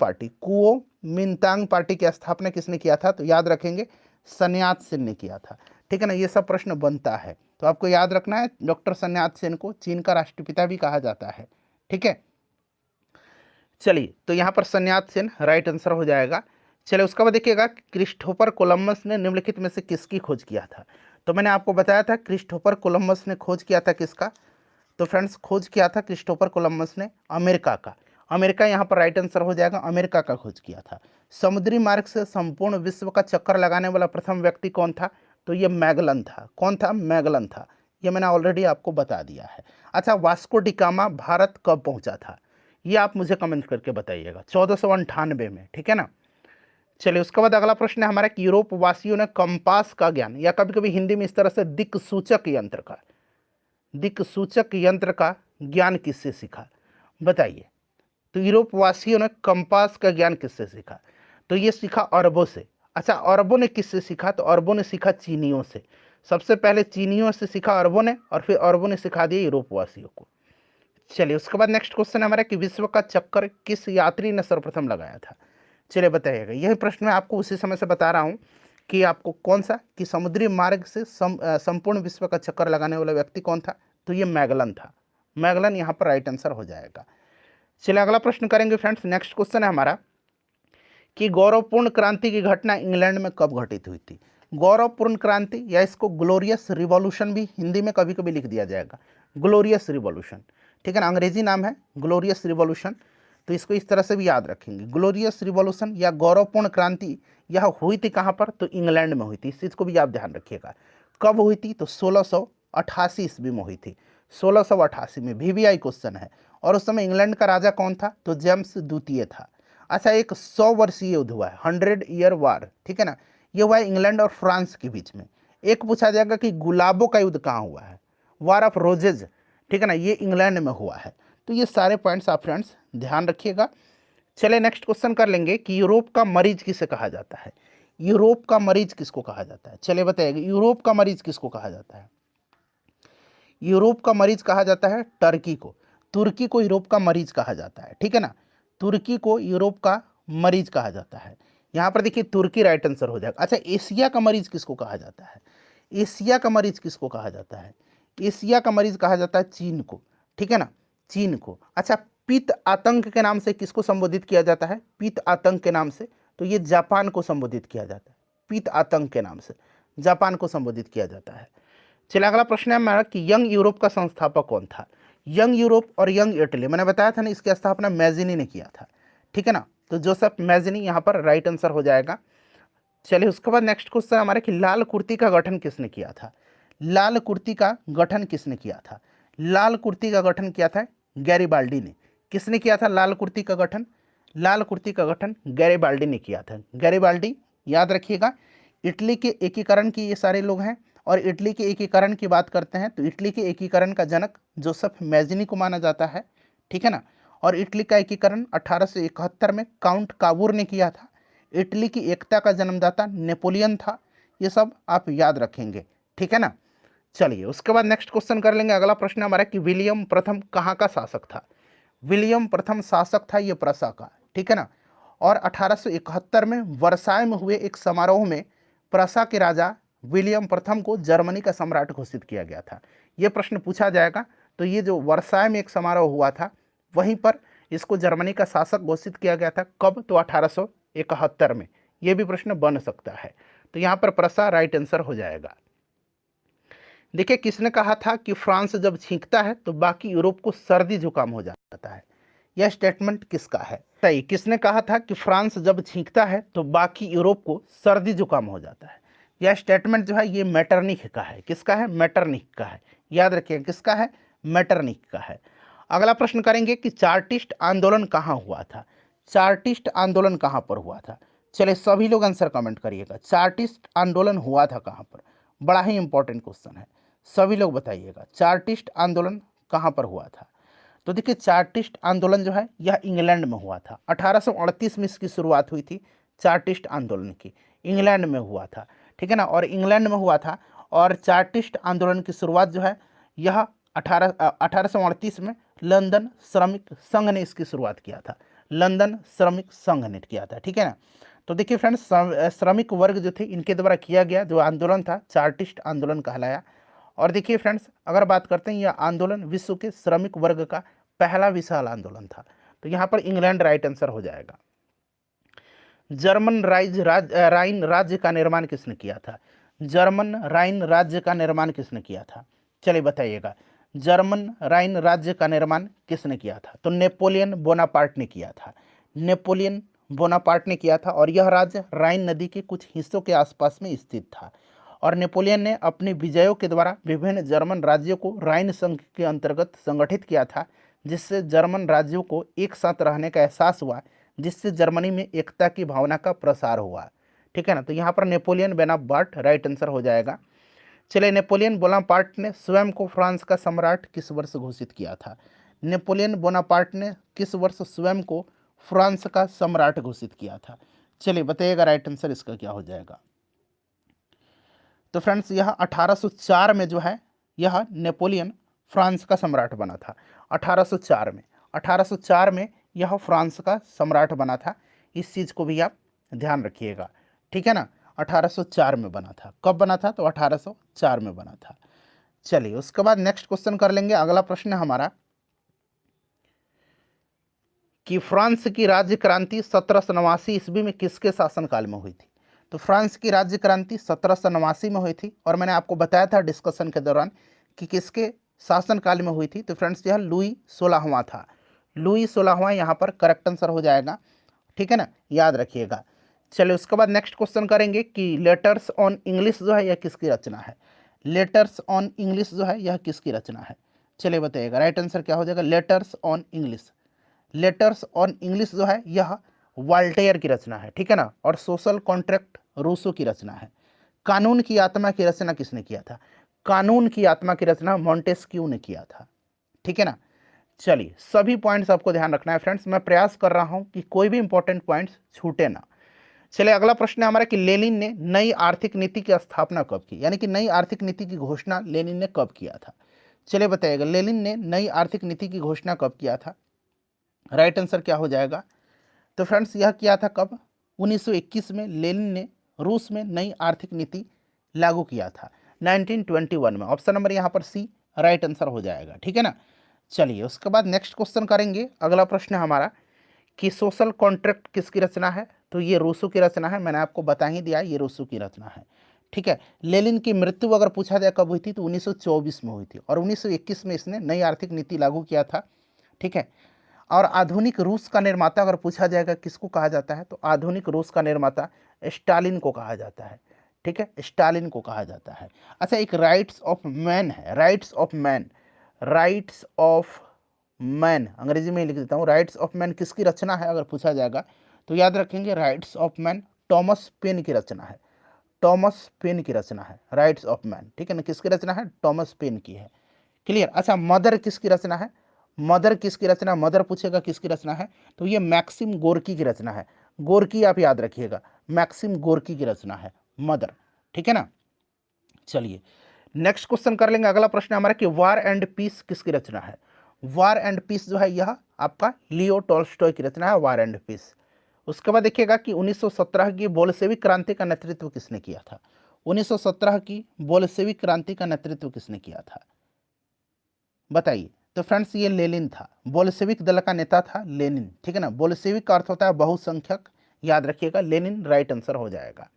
पार्टी की स्थापना किसने किया था? तो याद रखेंगे सन यात सेन ने किया था, ठीक है ना। ये सब प्रश्न बनता है तो आपको याद रखना है, डॉक्टर सन यात सेन को चीन का राष्ट्रपिता भी कहा जाता है, ठीक है। चलिए तो यहाँ पर सन यात सेन राइट आंसर हो जाएगा। चलिए उसके बाद देखिएगा क्रिस्टोफर कोलंबस ने निम्नलिखित में से किसकी खोज किया था? तो मैंने आपको बताया था क्रिस्टोफर कोलंबस ने खोज किया था किसका? तो फ्रेंड्स खोज किया था क्रिस्टोफर कोलंबस ने अमेरिका का। अमेरिका यहाँ पर राइट आंसर हो जाएगा, अमेरिका का खोज किया था। समुद्री मार्ग से संपूर्ण विश्व का चक्कर लगाने वाला प्रथम व्यक्ति कौन था? तो ये मैगलन था। कौन था? मैगलन था। ये मैंने ऑलरेडी आपको बता दिया है। अच्छा, वास्को डिगामा भारत कब पहुंचा था? ये आप मुझे कमेंट करके बताइएगा। 1498 में, ठीक है ना। चलिए उसके बाद अगला प्रश्न है हमारा कि यूरोप वासियों ने कंपास का ज्ञान, या कभी कभी हिंदी में इस तरह से दिक्सूचक यंत्र का ज्ञान किससे सीखा? बताइए। तो यूरोप वासियों ने कंपास का ज्ञान किससे सीखा? तो ये सीखा अरबों से। अच्छा, अरबों ने किससे सीखा? तो अरबों ने सीखा चीनियों से। सबसे पहले चीनियों से सीखा अरबों ने, और फिर अरबों ने सिखा दिया यूरोप वासियों को। चलिए उसके बाद नेक्स्ट क्वेश्चन है हमारा कि विश्व का चक्कर किस यात्री ने सर्वप्रथम लगाया था? चलिए बताइएगा। यही प्रश्न मैं आपको उसी समय से बता रहा हूँ कि आपको कौन सा, कि समुद्री मार्ग से संपूर्ण विश्व का चक्कर लगाने वाला व्यक्ति कौन था? तो ये मैगलन था। मैगलन यहाँ पर राइट आंसर हो जाएगा। चलिए अगला प्रश्न करेंगे फ्रेंड्स। नेक्स्ट क्वेश्चन है हमारा कि गौरवपूर्ण क्रांति की घटना इंग्लैंड में कब घटित हुई थी? गौरवपूर्ण क्रांति, या इसको ग्लोरियस रिवॉल्यूशन भी हिंदी में कभी कभी लिख दिया जाएगा, ग्लोरियस रिवॉल्यूशन, ठीक है ना। अंग्रेजी नाम है ग्लोरियस रिवॉल्यूशन, तो इसको इस तरह से भी याद रखेंगे। ग्लोरियस रिवॉल्यूशन या गौरवपूर्ण क्रांति यह हुई थी कहाँ पर? तो इंग्लैंड में हुई थी। इस चीज़ को भी आप ध्यान रखिएगा। कब हुई थी? तो 1688 ईस्वी में हुई थी। 1688 में, VVI क्वेश्चन है। और उस समय इंग्लैंड का राजा कौन था? तो जेम्स द्वितीय था। अच्छा, एक 100 वर्षीय युद्ध हुआ है, 100 ईयर वार, ठीक है ना। ये हुआ है इंग्लैंड और फ्रांस के बीच में। एक पूछा जाएगा कि गुलाबों का युद्ध कहाँ हुआ है? वार ऑफ रोजेज, ठीक है ना, ये इंग्लैंड में हुआ है। तो ये सारे पॉइंट्स आप फ्रेंड्स ध्यान रखिएगा। चले नेक्स्ट क्वेश्चन कर लेंगे कि यूरोप का मरीज किसे कहा जाता है। यूरोप का मरीज किसको कहा जाता है, चले बताइएगा, यूरोप का मरीज किसको कहा जाता है। यूरोप का मरीज कहा जाता है टर्की को। तुर्की को यूरोप का मरीज कहा जाता है, ठीक है ना, तुर्की को यूरोप का मरीज कहा जाता है। यहाँ पर देखिए तुर्की राइट आंसर हो जाएगा। अच्छा, एशिया का मरीज किसको कहा जाता है, एशिया का मरीज किसको कहा जाता है, एशिया का मरीज कहा जाता है चीन को, ठीक है ना, चीन को। अच्छा, पित्त आतंक के नाम से किसको संबोधित किया जाता है, पित्त आतंक के नाम से, तो ये जापान को संबोधित किया जाता है, पित्त आतंक के नाम से जापान को संबोधित किया जाता है। चलिए अगला प्रश्न है हमारा कि यंग यूरोप का संस्थापक कौन था। यंग यूरोप और यंग इटली, मैंने बताया था ना, इसकी स्थापना मैजिनी ने किया था, ठीक है ना, तो जोसेफ मैजिनी यहाँ पर राइट आंसर हो जाएगा। चलिए उसके बाद नेक्स्ट क्वेश्चन हमारे कि लाल कुर्ती का गठन किसने किया था। लाल कुर्ती का गठन किसने किया था, लाल कुर्ती का गठन किया था गैरिबाल्डी ने। किसने किया था लाल कुर्ती का गठन, लाल कुर्ती का गठन गैरिबाल्डी ने किया था। गैरिबाल्डी याद रखिएगा, इटली के एकीकरण की ये सारे लोग हैं। और इटली के एकीकरण की बात करते हैं तो इटली के एकीकरण का जनक जोसेफ मैजिनी को माना जाता है, ठीक है ना। और इटली का एकीकरण 1871 में काउंट काबूर ने किया था। इटली की एकता का जन्मदाता नेपोलियन था। ये सब आप याद रखेंगे, ठीक है ना। चलिए उसके बाद नेक्स्ट क्वेश्चन कर लेंगे। अगला प्रश्न हमारा कि विलियम प्रथम कहाँ का शासक था। विलियम प्रथम शासक था ये प्रसा का, ठीक है ना। और 1871 में वर्साय में हुए एक समारोह में प्रसा के राजा विलियम प्रथम को जर्मनी का सम्राट घोषित किया गया था। ये प्रश्न पूछा जाएगा। तो ये जो वर्साय में एक समारोह हुआ था वहीं पर इसको जर्मनी का शासक घोषित किया गया था। कब, तो 1871 में। ये भी प्रश्न बन सकता है। तो यहाँ पर प्रसा राइट आंसर हो जाएगा। देखिए किसने कहा था कि फ्रांस जब छींकता है तो बाकी यूरोप को सर्दी जुकाम हो जाता है। यह स्टेटमेंट किसका है, सही, किसने कहा था कि फ्रांस जब छींकता है तो बाकी यूरोप को सर्दी जुकाम हो जाता है। यह स्टेटमेंट जो है ये मेटरनिख का है। किसका है, मेटरनिख का है। याद रखिए किसका है, मेटरनिख का है। अगला प्रश्न करेंगे कि चार्टिस्ट आंदोलन कहाँ हुआ था। चार्टिस्ट आंदोलन कहाँ पर हुआ था। चलिए सभी लोग आंसर कमेंट करिएगा, चार्टिस्ट आंदोलन हुआ था कहाँ पर। बड़ा ही इंपॉर्टेंट क्वेश्चन है, सभी लोग बताइएगा चार्टिस्ट आंदोलन कहाँ पर हुआ था। तो देखिए चार्टिस्ट आंदोलन जो है यह इंग्लैंड में हुआ था। 1838 में इसकी शुरुआत हुई थी चार्टिस्ट आंदोलन की, इंग्लैंड में हुआ था, ठीक है ना। और इंग्लैंड में हुआ था। और चार्टिस्ट आंदोलन की शुरुआत जो है यह 1838 में लंदन श्रमिक संघ ने इसकी शुरुआत किया था। लंदन श्रमिक संघ ने किया था, ठीक है ना। तो देखिए फ्रेंड्स, श्रमिक वर्ग जो थे इनके द्वारा किया गया जो आंदोलन था चार्टिस्ट आंदोलन कहलाया। और देखिए फ्रेंड्स, अगर बात करते हैं यह आंदोलन विश्व के श्रमिक वर्ग का पहला विशाल आंदोलन था। तो यहाँ पर इंग्लैंड राइट आंसर हो जाएगा। जर्मन राइन राज्य का निर्माण किसने किया था। जर्मन राइन राज्य का निर्माण किसने किया था, चलिए बताइएगा। जर्मन राइन राज्य का निर्माण किसने किया था, तो नेपोलियन बोनापार्ट ने किया था। नेपोलियन बोनापार्ट ने किया था। और यह राज्य राइन नदी के कुछ हिस्सों के आसपास में स्थित था। और नेपोलियन ने अपने विजयों के द्वारा विभिन्न जर्मन राज्यों को राइन संघ के अंतर्गत संगठित किया था, जिससे जर्मन राज्यों को एक साथ रहने का एहसास हुआ, जिससे जर्मनी में एकता की भावना का प्रसार हुआ, ठीक है ना। तो यहाँ पर नेपोलियन बोनापार्ट राइट आंसर हो जाएगा। चलिए नेपोलियन बोनापार्ट ने स्वयं को फ्रांस का सम्राट किस वर्ष घोषित किया था। नेपोलियन बोनापार्ट ने किस वर्ष स्वयं को फ्रांस का सम्राट घोषित किया था, चलिए बताइएगा राइट आंसर इसका क्या हो जाएगा। तो फ्रेंड्स यह 1804 में जो है यह नेपोलियन फ्रांस का सम्राट बना था। 1804 में, 1804 में यह फ्रांस का सम्राट बना था। इस चीज़ को भी आप ध्यान रखिएगा, ठीक है ना। 1804 में बना था। कब बना था, तो 1804 में बना था। चलिए उसके बाद नेक्स्ट क्वेश्चन कर लेंगे। अगला प्रश्न है हमारा कि फ्रांस की राज्य क्रांति 1789 ईस्वी में किसके शासनकाल में हुई थी। तो फ्रांस की राज्य क्रांति 1789 में हुई थी। और मैंने आपको बताया था डिस्कशन के दौरान कि किसके शासनकाल में हुई थी। तो फ्रेंड्स यह लुई 16वां था। लुई 16वां यहाँ पर करेक्ट आंसर हो जाएगा, ठीक है ना, याद रखिएगा। चलिए उसके बाद नेक्स्ट क्वेश्चन करेंगे कि लेटर्स ऑन इंग्लिश जो है यह किसकी रचना है। लेटर्स ऑन इंग्लिश जो है यह किसकी रचना है, चलिए बताइएगा राइट आंसर क्या हो जाएगा। Letters on English, letters on English जो है यह वाल्टेयर की रचना है, ठीक है ना। और सोशल कॉन्ट्रैक्ट रूसो की रचना है। कानून की आत्मा की रचना किसने किया था। कानून की आत्मा की रचना मॉन्टेस्क्यू ने किया था। ठीक है ना। चलिए, सभी पॉइंट्स आपको ध्यान रखना है फ्रेंड्स, मैं प्रयास कर रहा हूं कि कोई भी इंपॉर्टेंट पॉइंट्स छूटे ना। चलिए, अगला प्रश्न है हमारा कि लेनिन ने नई आर्थिक नीति की स्थापना कब की, यानी कि नई आर्थिक नीति की घोषणा लेनिन ने कब किया था। चलिए बताइएगा, लेनिन ने नई आर्थिक नीति की घोषणा कब किया था। राइट आंसर क्या हो जाएगा। तो फ्रेंड्स, यह किया था कब, 1921 में लेनिन ने रूस में नई आर्थिक नीति लागू किया था, 1921 में। ऑप्शन नंबर यहाँ पर सी राइट आंसर हो जाएगा। ठीक है ना। चलिए, उसके बाद नेक्स्ट क्वेश्चन करेंगे। अगला प्रश्न है हमारा कि सोशल कॉन्ट्रैक्ट किसकी रचना है। तो ये रूसो की रचना है, मैंने आपको बता ही दिया ये रूसो की रचना है। ठीक है। लेनिन की मृत्यु अगर पूछा जाए कब हुई थी, तो 1924 में हुई थी, और 1921 में इसने नई आर्थिक नीति लागू किया था। ठीक है। और आधुनिक रूस का निर्माता अगर पूछा जाएगा किसको कहा जाता है, तो आधुनिक रूस का निर्माता स्टालिन को कहा जाता है। ठीक है, स्टालिन को कहा जाता है। अच्छा, एक राइट्स ऑफ मैन है, rights of man, rights of man अंग्रेजी में लिख देता हूँ। राइट्स ऑफ मैन किसकी रचना है अगर पूछा जाएगा, तो याद रखेंगे rights of man Thomas Paine की रचना है, टॉमस पेन की रचना है राइट्स ऑफ मैन। ठीक है ना, किसकी रचना है, टॉमस पेन की है। क्लियर। अच्छा, मदर किसकी रचना है, मदर किसकी रचना, मदर पूछेगा किसकी रचना है, तो ये मैक्सिम गोर्की की रचना है। गोर्की आप याद रखिएगा, मैक्सिम गोर्की की रचना है मदर। ठीक है ना। चलिए, नेक्स्ट क्वेश्चन कर लेंगे। अगला प्रश्न हमारा कि वार एंड पीस किसकी रचना है। वार एंड पीस जो है यह आपका लियो टॉल्स्टॉय की रचना है, वार एंड पीस। उसके बाद देखिएगा कि 1917 की बोल्शेविक क्रांति का नेतृत्व किसने किया था। 1917 की बोल्शेविक क्रांति का नेतृत्व किसने किया था, बताइए। तो फ्रेंड्स, ये लेनिन था, बोल्शेविक दल का नेता था लेनिन। ठीक है ना, बोल्शेविक का अर्थ होता है बहुसंख्यक, याद रखिएगा, लेनिन राइट आंसर हो जाएगा।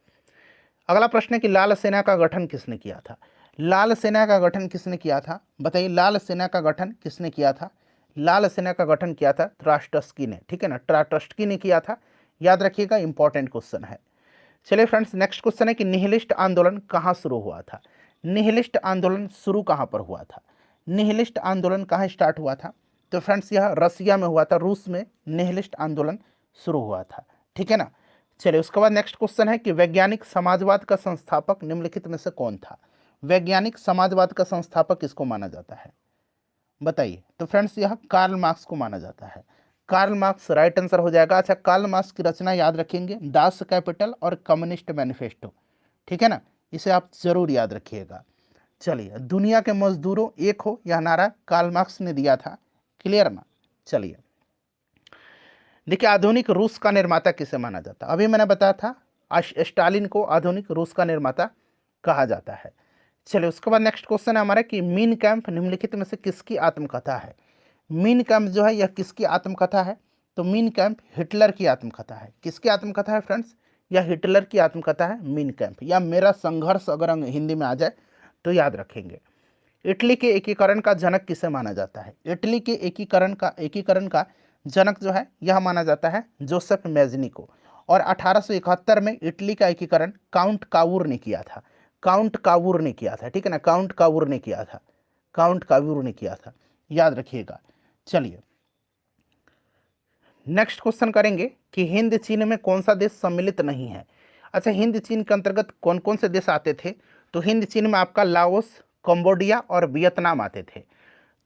अगला प्रश्न है कि लाल सेना का गठन किसने किया था। लाल सेना का गठन किसने किया था, बताइए। लाल सेना का गठन किसने किया था, लाल सेना का गठन किया था ट्रास्टस्की ने। ठीक है ना, ट्रास्टस्की ने किया था, याद रखिएगा, इंपॉर्टेंट क्वेश्चन है। चलिए फ्रेंड्स, नेक्स्ट क्वेश्चन है कि निहिलिस्ट आंदोलन कहाँ शुरू हुआ था। निहिलिस्ट आंदोलन शुरू कहाँ पर हुआ था, निहिलिस्ट आंदोलन कहाँ स्टार्ट हुआ था। तो फ्रेंड्स, यह रसिया में हुआ था, रूस में निहिलिस्ट आंदोलन शुरू हुआ था। ठीक है ना। चलिए, उसके बाद नेक्स्ट क्वेश्चन है कि वैज्ञानिक समाजवाद का संस्थापक निम्नलिखित में से कौन था। वैज्ञानिक समाजवाद का संस्थापक किसको माना जाता है, बताइए। तो फ्रेंड्स, यह कार्ल मार्क्स को माना जाता है, कार्ल मार्क्स राइट आंसर हो जाएगा। अच्छा, कार्ल मार्क्स की रचना याद रखेंगे, दास कैपिटल और कम्युनिस्ट मैनिफेस्टो। ठीक है ना, इसे आप जरूर याद रखिएगा। चलिए, दुनिया के मजदूरों एक हो, यह नारा कार्ल मार्क्स ने दिया था। क्लियर ना। चलिए, देखिए, आधुनिक रूस का निर्माता किसे माना जाता है, अभी मैंने बताया था स्टालिन को आधुनिक रूस का निर्माता कहा जाता है। चलिए, उसके बाद नेक्स्ट क्वेश्चन है हमारा कि मीन कैंप निम्नलिखित में से किसकी आत्मकथा है। मीन कैंप जो है यह किसकी आत्मकथा है, तो मीन कैंप हिटलर की आत्मकथा है। किसकी आत्मकथा है फ्रेंड्स, यह हिटलर की आत्मकथा है मीन कैंप, या मेरा संघर्ष अगर हिंदी में आ जाए तो याद रखेंगे। इटली के एकीकरण का जनक किसे माना जाता है, इटली के एकीकरण का जनक जो है यह माना जाता है जोसेफ मैजनी को। और 1871 में इटली का एकीकरण काउंट कावूर ने किया था, काउंट कावूर ने किया था। ठीक है ना, काउंट कावूर ने किया था, काउंट कावूर ने किया था, याद रखिएगा। चलिए, नेक्स्ट क्वेश्चन करेंगे कि हिंद चीन में कौन सा देश सम्मिलित नहीं है। अच्छा, हिंद चीन के अंतर्गत कौन कौन से देश आते थे, तो हिंद चीन में आपका लाओस, कंबोडिया और वियतनाम आते थे।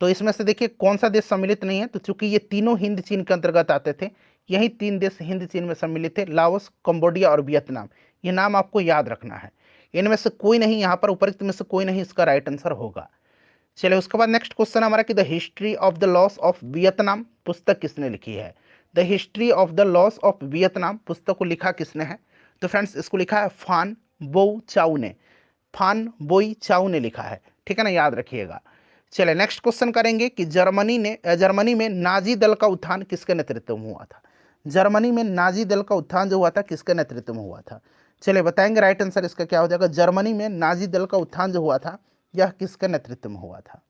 तो इसमें से देखिए कौन सा देश सम्मिलित नहीं है, तो चूंकि ये तीनों हिंद चीन के अंतर्गत आते थे, यही तीन देश हिंद चीन में सम्मिलित थे, लाओस, कंबोडिया और वियतनाम। ये नाम आपको याद रखना है, इनमें से कोई नहीं, यहाँ पर उपरोक्त में से कोई नहीं इसका राइट आंसर होगा। चलिए, उसके बाद नेक्स्ट क्वेश्चन हमारा कि the history of the loss of Vietnam पुस्तक किसने लिखी है। The history of the loss of Vietnam पुस्तक को लिखा किसने है, तो फ्रेंड्स इसको लिखा है फान बोई चाउ ने, फान बोई चाउ ने लिखा है। ठीक है ना, याद रखिएगा। चलिए, नेक्स्ट क्वेश्चन करेंगे कि जर्मनी में नाजी दल का उत्थान किसके नेतृत्व में हुआ था। जर्मनी में नाजी दल का उत्थान जो हुआ था किसके नेतृत्व में हुआ था, चलिए बताएंगे राइट आंसर इसका क्या हो जाएगा। जर्मनी में नाजी दल का उत्थान जो हुआ था यह किसके नेतृत्व में हुआ था,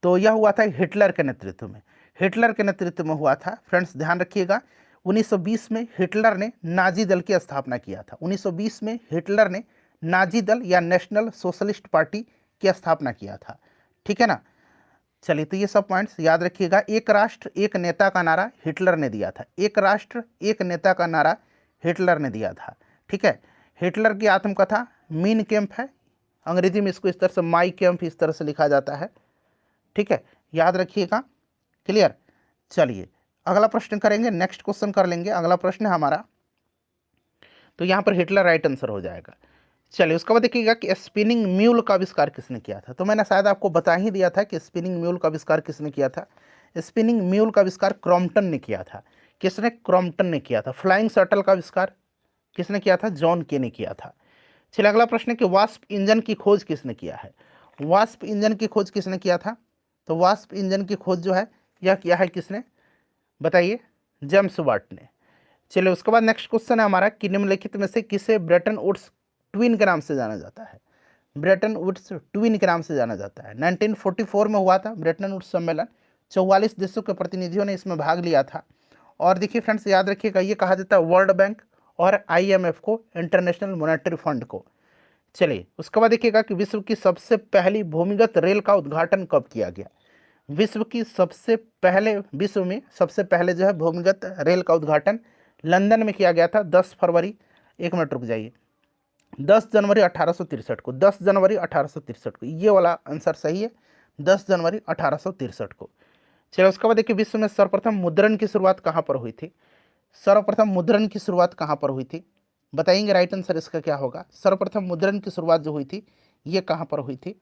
तो यह हुआ था हिटलर के नेतृत्व में, हिटलर के नेतृत्व में हुआ था। फ्रेंड्स ध्यान रखिएगा, 1920 में हिटलर ने नाजी दल की स्थापना किया था। 1920 में हिटलर ने नाजी दल या नेशनल सोशलिस्ट पार्टी की स्थापना किया था। ठीक है ना। चलिए, तो ये सब पॉइंट्स याद रखिएगा। एक राष्ट्र एक नेता का नारा हिटलर ने दिया था, एक राष्ट्र एक नेता का नारा हिटलर ने दिया था। ठीक है, हिटलर की आत्मकथा मीन कैंप है, अंग्रेजी में इसको इस तरह से माई कैंप इस तरह से लिखा जाता है, ठीक है, याद रखिएगा। क्लियर। चलिए अगला प्रश्न करेंगे, नेक्स्ट क्वेश्चन कर लेंगे। अगला प्रश्न है हमारा, तो यहाँ पर हिटलर राइट आंसर हो जाएगा। चलिए उसके बाद देखिएगा कि स्पिनिंग म्यूल का आविष्कार किसने किया था। तो मैंने शायद आपको बता ही दिया था कि स्पिनिंग म्यूल का आविष्कार किसने किया था। स्पिनिंग म्यूल का आविष्कार क्रॉम्पटन ने किया था। किसने? क्रॉम्पटन ने किया था। फ्लाइंग शटल का आविष्कार किसने किया था? जॉन के ने किया था। चलिए अगला प्रश्न है कि वास्प इंजन की खोज किसने किया है। वास्प इंजन की खोज किसने किया था? तो वास्प इंजन की खोज जो है यह किया है किसने, बताइए? जेम्स वाट ने। चलिए उसके बाद नेक्स्ट क्वेश्चन है हमारा कि निम्नलिखित में से किसे ब्रेटन वुड्स ट्विन के नाम से जाना जाता है। ब्रेटन वुड्स ट्विन के नाम से जाना जाता है। 1944 में हुआ था ब्रेटन वुड्स सम्मेलन। 44 देशों के प्रतिनिधियों ने इसमें भाग लिया था। और देखिए फ्रेंड्स, याद रखिएगा, ये कहा जाता है वर्ल्ड बैंक और IMF को, इंटरनेशनल मॉनेटरी फंड को। चलिए उसके बाद देखिएगा कि विश्व की सबसे पहली भूमिगत रेल का उद्घाटन कब किया गया। विश्व में सबसे पहले जो है भूमिगत रेल का उद्घाटन लंदन में किया गया था 10 फरवरी, 1 मिनट रुक जाइए, 10 जनवरी 1863 को। 10 जनवरी 1863 को, ये वाला आंसर सही है, 10 जनवरी 1863 को। चलिए उसके बाद देखिए विश्व में सर्वप्रथम मुद्रण की शुरुआत कहाँ पर हुई थी। सर्वप्रथम मुद्रण की शुरुआत कहाँ पर हुई थी, बताएंगे राइट आंसर इसका क्या होगा। सर्वप्रथम मुद्रण की शुरुआत जो हुई थी ये कहाँ पर हुई थी।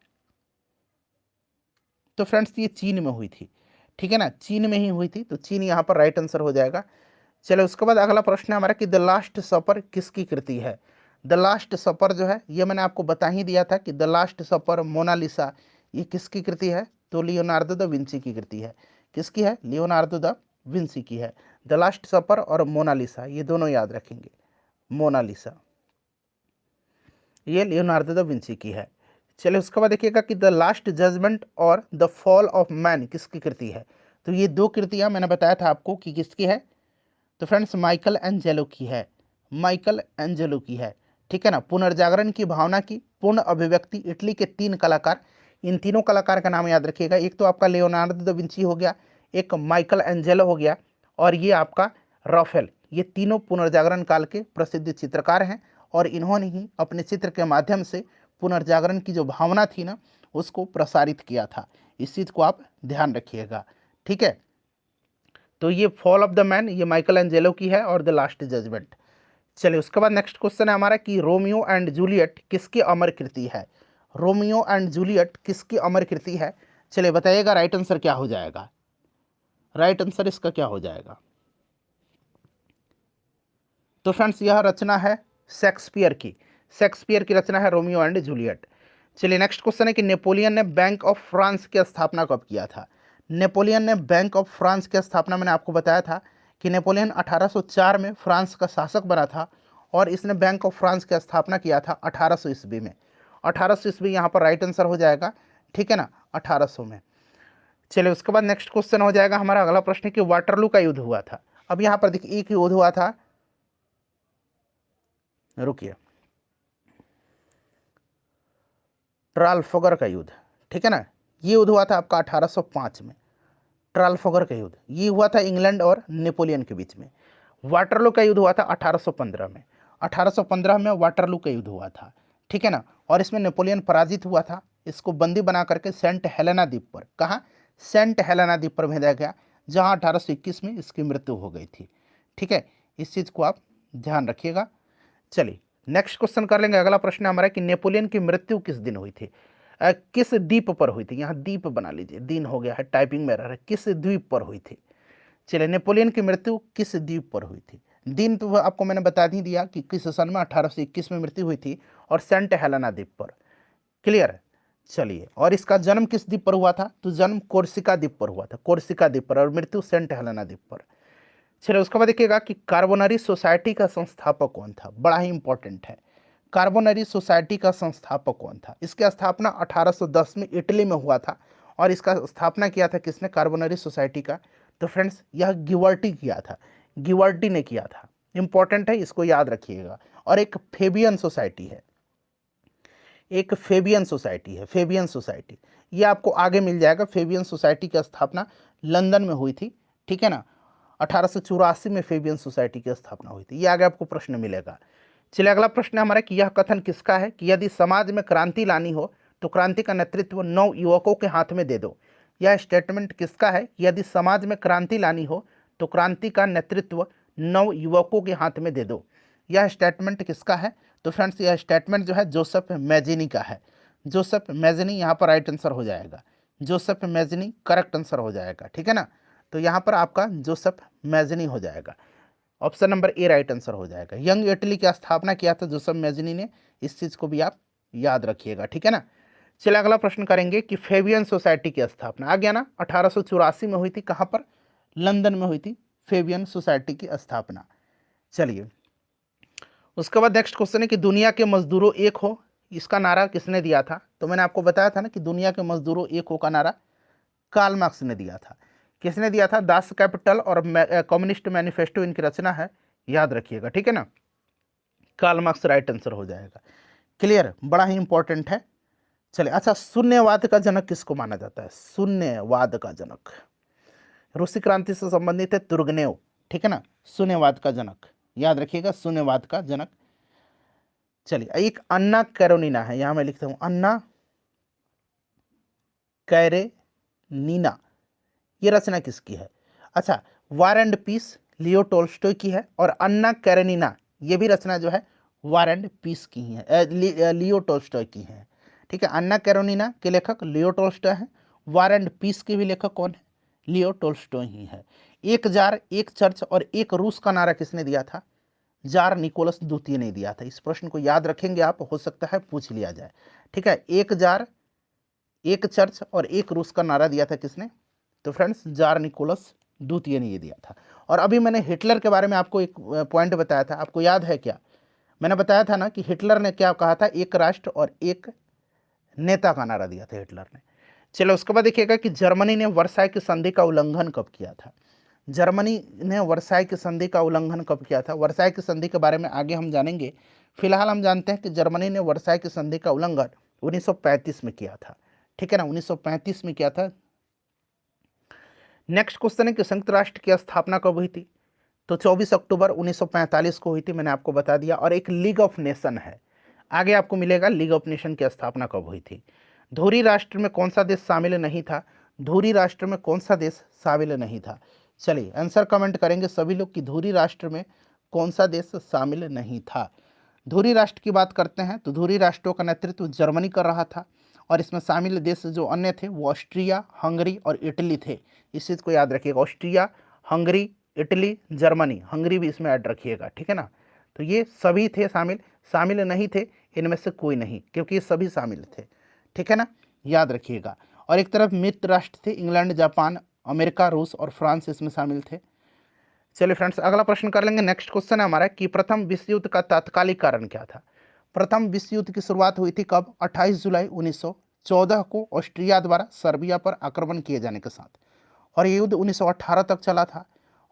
तो फ्रेंड्स ये चीन में हुई थी, ठीक है ना, चीन में ही हुई थी, तो चीन यहाँ पर राइट आंसर हो जाएगा। चलो उसके बाद अगला प्रश्न है हमारा कि द लास्ट सपर किसकी कृति है। द लास्ट सपर जो है ये मैंने आपको बता ही दिया था कि द लास्ट सपर, मोनालिसा, ये किसकी कृति है। तो लियोनार्डो द विंची की कृति है। किसकी है? लियोनार्डो द विंची की है। द लास्ट सपर और मोनालिसा ये दोनों याद रखेंगे। मोनालिसा ये लियोनार्डो द विंची की है। चलिए उसके बाद देखिएगा कि द लास्ट जजमेंट और द फॉल ऑफ मैन किसकी कृति है। तो ये दो कृतियां मैंने बताया था आपको कि किसकी है। तो फ्रेंड्स माइकल एंजेलो की है, माइकल एंजेलो की है, ठीक है ना। पुनर्जागरण की भावना की पूर्ण अभिव्यक्ति, इटली के 3 कलाकार, इन तीनों कलाकार का नाम याद रखिएगा। एक तो आपका लियोनार्डो द विंची हो गया, एक माइकल एंजेलो हो गया, और ये आपका राफेल। ये तीनों पुनर्जागरण काल के प्रसिद्ध चित्रकार हैं और इन्होंने ही अपने चित्र के माध्यम से पुनर्जागरण की जो भावना थी ना उसको प्रसारित किया था। इस चीज़ को आप ध्यान रखिएगा, ठीक है। तो ये फॉल ऑफ द मैन ये माइकल एंजेलो की है और द लास्ट जजमेंट। चलिए उसके बाद नेक्स्ट क्वेश्चन है हमारा कि रोमियो एंड जूलियट किसकी अमर कृति है। रोमियो एंड जूलियट किसकी अमर कृति है। चलिए बताइएगा राइट आंसर क्या हो जाएगा। राइट आंसर इसका क्या हो जाएगा। तो फ्रेंड्स यह रचना है शेक्सपियर की, शेक्सपियर की रचना है रोमियो एंड जूलियट। चलिए नेक्स्ट क्वेश्चन है कि नेपोलियन ने बैंक ऑफ फ्रांस की स्थापना कब किया था। नेपोलियन ने बैंक ऑफ फ्रांस की स्थापना, मैंने आपको बताया था कि नेपोलियन 1804 में फ्रांस का शासक बना था और इसने बैंक ऑफ फ्रांस की स्थापना किया था 1800 ईस्वी में। 1800 ईस्वी यहाँ पर राइट आंसर हो जाएगा, ठीक है ना, 1800 में। चलिए उसके बाद नेक्स्ट क्वेश्चन हो जाएगा हमारा अगला प्रश्न कि वाटरलू का युद्ध हुआ था। अब यहाँ पर देखिए एक युद्ध हुआ था, रुकिए, ट्राफल्गर का युद्ध, ठीक है ना, ये युद्ध हुआ था आपका 1805 में। ट्राफल्गर का युद्ध ये हुआ था इंग्लैंड और नेपोलियन के बीच में। वाटरलू का युद्ध हुआ था 1815 में। 1815 में वाटरलू का युद्ध हुआ था, ठीक है ना, और इसमें नेपोलियन पराजित हुआ था। इसको बंदी बना करके सेंट हेलेना द्वीप पर, कहाँ, सेंट हेलेना द्वीप पर भेजा गया, जहाँ 1821 में इसकी मृत्यु हो गई थी, ठीक है। इस चीज़ को आप ध्यान रखिएगा। चलिए नेक्स्ट क्वेश्चन कर लेंगे। अगला प्रश्न हमारा कि नेपोलियन की मृत्यु किस दिन हुई थी, किस द्वीप पर हुई थी। यहाँ द्वीप बना लीजिए, दिन हो गया है, टाइपिंग में रह है, किस द्वीप पर हुई थी। चलिए नेपोलियन की मृत्यु किस द्वीप पर हुई थी। दिन तो आपको मैंने बता ही दिया कि किस सन में, 1821 में मृत्यु हुई थी और सेंट हेलेना द्वीप पर। क्लियर है। चलिए और इसका जन्म किस द्वीप पर हुआ था। तो जन्म कोर्सिका द्वीप पर हुआ था, कोर्सिका द्वीप पर, और मृत्यु सेंट हेलेना द्वीप पर। चलिए उसके बाद देखिएगा कि कार्बोनरी सोसाइटी का संस्थापक कौन था, बड़ा ही इंपॉर्टेंट है। कार्बोनरी सोसाइटी का संस्थापक कौन था। इसकी स्थापना 1810 में इटली में हुआ था और इसका स्थापना किया था किसने, कार्बोनरी सोसाइटी का। तो फ्रेंड्स यह गिवर्टी किया था, गिवर्टी ने किया था, इंपॉर्टेंट है, इसको याद रखिएगा। और एक फेबियन सोसाइटी है, एक फेबियन सोसाइटी है, फेबियन सोसाइटी, ये आपको आगे मिल जाएगा। फेबियन सोसाइटी की स्थापना लंदन में हुई थी, ठीक है ना, 1884 में फेबियन सोसाइटी की स्थापना हुई थी, ये आगे आपको प्रश्न मिलेगा। चलिए अगला प्रश्न है हमारा कि यह कथन किसका है कि यदि समाज में क्रांति लानी हो तो क्रांति का नेतृत्व 9 युवकों के हाथ में दे दो। यह स्टेटमेंट किसका है कि यदि समाज में क्रांति लानी हो तो क्रांति का नेतृत्व 9 युवकों के हाथ में दे दो। यह स्टेटमेंट किसका है? तो फ्रेंड्स यह स्टेटमेंट जो है जोसेफ मैजिनी का है। जोसेफ मैजिनी यहाँ पर राइट आंसर हो जाएगा। जोसेफ मैजिनी करेक्ट आंसर हो जाएगा, ठीक है ना। तो यहाँ पर आपका जोसेफ मैजिनी हो जाएगा, option number A right answer हो जाएगा। यंग इटली की स्थापना किया था जोसेफ मैजिनी ने, इस चीज को भी आप याद रखिएगा, ठीक है ना। चलिए अगला प्रश्न करेंगे कि फेबियन सोसाइटी की स्थापना आ गया ना, 1884 में हुई थी। कहाँ पर? लंदन में हुई थी फेबियन सोसाइटी की स्थापना। चलिए उसके बाद नेक्स्ट क्वेश्चन है कि दुनिया के मजदूरों एक हो, इसका नारा किसने दिया था? तो मैंने आपको बताया था ना कि दुनिया के मजदूरों एक हो का नारा कार्ल मार्क्स ने दिया था। किसने दिया था? दास कैपिटल और कम्युनिस्ट मैनिफेस्टो इनकी रचना है, याद रखिएगा, ठीक है ना। कार्ल मार्क्स राइट आंसर हो जाएगा। क्लियर? बड़ा ही इंपॉर्टेंट है। चलिए अच्छा, शून्यवाद का जनक किसको माना जाता है? शून्यवाद का जनक रूसी क्रांति से संबंधित है तुर्गनेव, ठीक है ना। शून्यवाद का जनक याद रखिएगा, शून्यवाद का जनक। चलिए एक अन्ना कैरोनीना है, यहां मैं लिखता हूं अन्ना कैरेनिना, ये रचना किसकी है? अच्छा, war and piece Leo Tolstoy की है, और अन्ना कैरेनिना ये भी रचना जो है वार एंड पीस की ही है, लियो टोल्स्टॉय की है, ठीक है। अन्ना कैरोनिना के लेखक लियो टोल्स्टॉय है, वार एंड पीस के भी लेखक कौन है? लियो टोल्स्टॉय ही है। एक जार, एक चर्च और एक रूस का नारा किसने दिया था? जार निकोलस द्वितीय ने दिया था। इस प्रश्न को याद रखेंगे आप, हो सकता है पूछ लिया जाए, ठीक है। एक जार, एक चर्च और एक रूस का नारा दिया था किसने? तो फ्रेंड्स जार निकोलस द्वितीय ने ये दिया था। और अभी मैंने हिटलर के बारे में आपको एक पॉइंट बताया था, आपको याद है क्या? मैंने बताया था ना कि हिटलर ने क्या कहा था? एक राष्ट्र और एक नेता का नारा दिया था हिटलर ने। चलो उसके बाद देखिएगा कि जर्मनी ने वर्साई की संधि का उल्लंघन कब किया था? जर्मनी ने वर्साई की संधि का उल्लंघन कब किया था? वर्साई की संधि के बारे में आगे हम जानेंगे। फिलहाल हम जानते हैं कि जर्मनी ने वर्साई की संधि का उल्लंघन 1935 में किया था, ठीक है ना, 1935 में किया था। नेक्स्ट क्वेश्चन है कि संयुक्त राष्ट्र की स्थापना कब हुई थी? तो 24 अक्टूबर 1945 को हुई थी, मैंने आपको बता दिया। और एक लीग ऑफ नेशन है, आगे आपको मिलेगा लीग ऑफ नेशन की स्थापना कब हुई थी। धुरी राष्ट्र में कौन सा देश शामिल नहीं था? धुरी राष्ट्र में कौन सा देश शामिल नहीं था? चलिए आंसर कमेंट करेंगे सभी लोग कि धुरी राष्ट्र में कौन सा देश शामिल नहीं था। धुरी राष्ट्र की बात करते हैं तो धुरी राष्ट्रों का नेतृत्व जर्मनी कर रहा था, और इसमें शामिल देश जो अन्य थे वो ऑस्ट्रिया, हंगरी और इटली थे। इस चीज़ को याद रखिएगा, Austria, Hungary, Italy, Germany, Hungary भी इसमें ऐड रखिएगा, ठीक है ना। तो ये सभी थे शामिल, शामिल नहीं थे इनमें से कोई नहीं, क्योंकि ये सभी शामिल थे, ठीक है ना, याद रखिएगा। और एक तरफ मित्र राष्ट्र थे, इंग्लैंड, जापान, अमेरिका, रूस और फ्रांस इसमें शामिल थे। चलिए फ्रेंड्स अगला प्रश्न कर लेंगे। नेक्स्ट क्वेश्चन है हमारा कि प्रथम विश्व युद्ध का तात्कालिक कारण क्या था? प्रथम विश्व युद्ध की शुरुआत हुई थी कब? 28 जुलाई 1914 को ऑस्ट्रिया द्वारा सर्बिया पर आक्रमण किए जाने के साथ, और ये युद्ध 1918 तक चला था।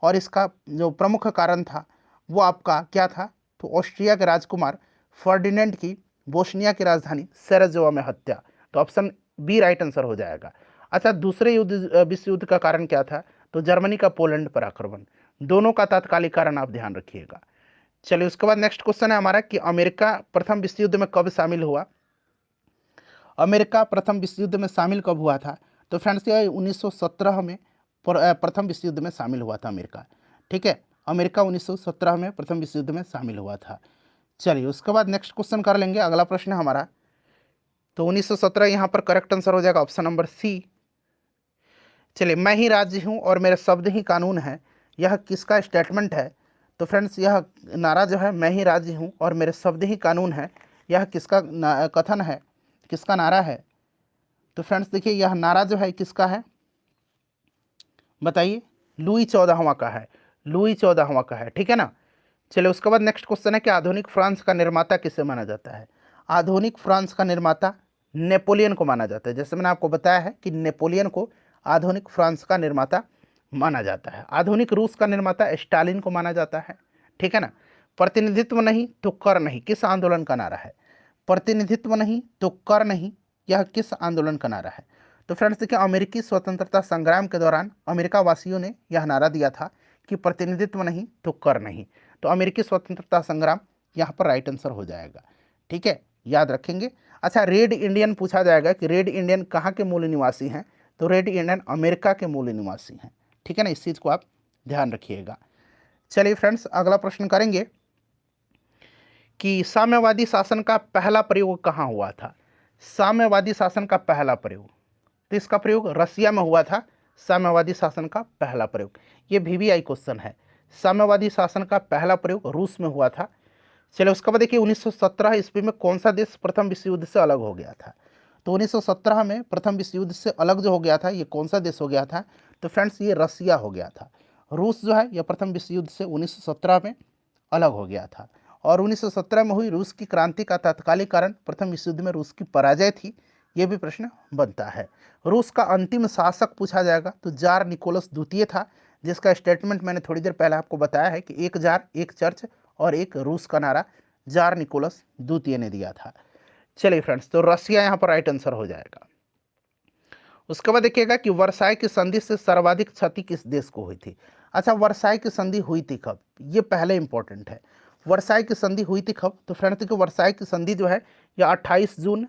और इसका जो प्रमुख कारण था वो आपका क्या था? तो ऑस्ट्रिया के राजकुमार फर्डिनेंड की बोस्निया की राजधानी सेरेजोवा में हत्या। तो ऑप्शन बी राइट आंसर हो जाएगा। अच्छा, दूसरे विश्व युद्ध का कारण क्या था? तो जर्मनी का पोलैंड पर आक्रमण। दोनों का तात्कालिक कारण आप ध्यान रखिएगा। चलिए उसके बाद नेक्स्ट क्वेश्चन है हमारा कि अमेरिका प्रथम विश्व युद्ध में कब शामिल हुआ? अमेरिका प्रथम विश्व युद्ध में शामिल कब हुआ था? तो फ्रेंड्स ये 1917 में प्रथम विश्व युद्ध में शामिल हुआ था अमेरिका, ठीक है। अमेरिका 1917 में प्रथम विश्व युद्ध में शामिल हुआ था। चलिए उसके बाद नेक्स्ट क्वेश्चन कर लेंगे। अगला प्रश्न है हमारा, तो 1917 यहाँ पर करेक्ट आंसर हो जाएगा, ऑप्शन नंबर सी। चलिए मैं ही राज्य हूँ और मेरे शब्द ही कानून है, यह किसका स्टेटमेंट है? तो फ्रेंड्स यह नारा जो है मैं ही राज्य हूँ और मेरे शब्द ही कानून है, यह किसका कथन है, किसका नारा है? तो फ्रेंड्स देखिए यह नारा जो है किसका है बताइए? लुई 14वां का है, लुई 14वां का है, ठीक है ना। चलिए उसके बाद नेक्स्ट क्वेश्चन है कि आधुनिक फ्रांस का निर्माता किसे माना जाता है? आधुनिक फ्रांस का निर्माता नेपोलियन को माना जाता है। जैसे मैंने आपको बताया है कि नेपोलियन को आधुनिक फ्रांस का निर्माता माना जाता है। आधुनिक रूस का निर्माता स्टालिन को माना जाता है, ठीक है ना। प्रतिनिधित्व नहीं तो कर नहीं किस आंदोलन का नारा है? प्रतिनिधित्व नहीं तो कर नहीं, यह किस आंदोलन का नारा है? तो फ्रेंड्स देखिए अमेरिकी स्वतंत्रता संग्राम के दौरान अमेरिका वासियों ने यह नारा दिया था कि प्रतिनिधित्व नहीं तो कर नहीं। तो अमेरिकी स्वतंत्रता संग्राम यहाँ पर राइट आंसर हो जाएगा। ठीक है, याद रखेंगे। अच्छा, रेड इंडियन पूछा जाएगा कि रेड इंडियन कहाँ के मूल निवासी हैं, तो रेड इंडियन अमेरिका के मूल निवासी हैं। ठीक है ना, इस चीज़ को आप ध्यान रखिएगा। चलिए फ्रेंड्स, अगला प्रश्न करेंगे कि साम्यवादी शासन का पहला प्रयोग कहाँ हुआ था। साम्यवादी शासन का पहला प्रयोग, तो इसका प्रयोग रसिया में हुआ था। साम्यवादी शासन का पहला प्रयोग, ये VVI क्वेश्चन है। साम्यवादी शासन का पहला प्रयोग रूस में हुआ था। चलिए, उसके बाद देखिए 1917 ईस्वी में कौन सा देश प्रथम विश्व युद्ध से अलग हो गया था। तो 1917 में प्रथम विश्व युद्ध से अलग जो हो गया था, ये कौन सा देश हो गया था, तो फ्रेंड्स ये रसिया हो गया था। रूस जो है यह प्रथम विश्व युद्ध से 1917 में अलग हो गया था। और 1917 में हुई रूस की क्रांति का तात्कालिक कारण प्रथम विश्व युद्ध में रूस की पराजय थी, ये भी प्रश्न बनता है। रूस का अंतिम शासक पूछा जाएगा तो जार निकोलस द्वितीय था, जिसका स्टेटमेंट मैंने थोड़ी देर पहले आपको बताया है कि एक जार, एक चर्च और एक रूस का नारा जार निकोलस द्वितीय ने दिया था। चलिए फ्रेंड्स, तो रसिया यहाँ पर राइट आंसर हो जाएगा। उसके बाद देखिएगा कि वर्साई की संधि से सर्वाधिक क्षति किस देश को हुई थी। अच्छा, वर्साई की संधि हुई थी कब, ये पहले इंपॉर्टेंट है। वर्साई की संधि हुई थी कब, तो फ्रेंड्स देखिए वर्साई की संधि जो है यह 28 जून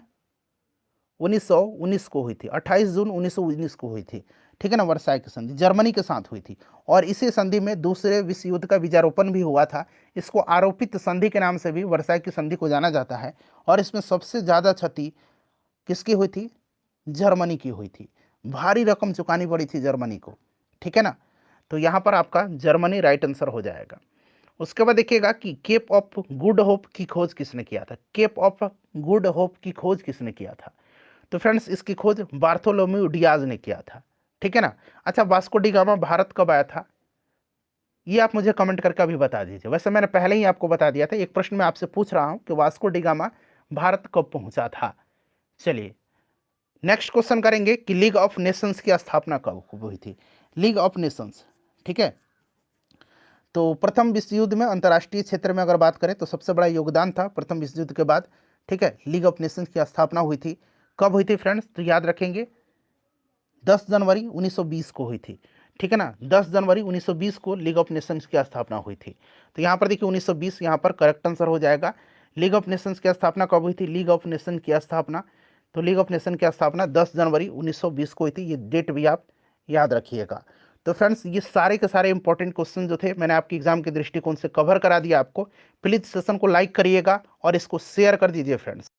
1919 को हुई थी। 28 जून 1919 को हुई थी। ठीक है ना, वर्साई की संधि जर्मनी के साथ हुई थी। और इसी संधि में दूसरे विश्व युद्ध का बीजारोपण भी हुआ था। इसको आरोपित संधि के नाम से भी वर्साई की संधि को जाना जाता है। और इसमें सबसे ज़्यादा क्षति किसकी हुई थी, जर्मनी की हुई थी। भारी रकम चुकानी पड़ी थी जर्मनी को। ठीक है ना, तो यहाँ पर आपका जर्मनी राइट आंसर हो जाएगा। उसके बाद देखिएगा कि केप ऑफ गुड होप की खोज किसने किया था। केप ऑफ गुड होप की खोज किसने किया था, तो फ्रेंड्स इसकी खोज बार्थोलोम्यू डियाज ने किया था। ठीक है ना। अच्छा, वास्को डी गामा भारत कब आया था, ये आप मुझे कमेंट करके अभी बता दीजिए। वैसे मैंने पहले ही आपको बता दिया था, एक प्रश्न मैं आपसे पूछ रहा हूं कि वास्को डी गामा भारत कब पहुंचा था। चलिए नेक्स्ट क्वेश्चन करेंगे कि लीग ऑफ नेशंस की स्थापना कब हुई थी। लीग ऑफ नेशंस, ठीक है, तो प्रथम विश्व युद्ध में अंतर्राष्ट्रीय क्षेत्र में अगर बात करें तो सबसे बड़ा योगदान था प्रथम विश्व युद्ध के बाद। ठीक है, लीग ऑफ नेशंस की स्थापना हुई थी। कब हुई थी फ्रेंड्स, तो याद रखेंगे 10 जनवरी 1920 को हुई थी। ठीक है ना, 10 जनवरी 1920 को लीग ऑफ नेशंस की स्थापना हुई थी। तो यहाँ पर देखिए 1920 यहाँ पर करेक्ट आंसर हो जाएगा। लीग ऑफ नेशंस की स्थापना कब हुई थी, लीग ऑफ नेशन की स्थापना, तो लीग ऑफ नेशन की स्थापना 10 जनवरी 1920 को हुई थी। ये डेट भी आप याद रखिएगा। तो फ्रेंड्स ये सारे के सारे इंपॉर्टेंट क्वेश्चन जो थे मैंने आपके एग्जाम के दृष्टिकोण से कवर करा दिया आपको। प्लीज़ सेशन को लाइक करिएगा और इसको शेयर कर दीजिए फ्रेंड्स।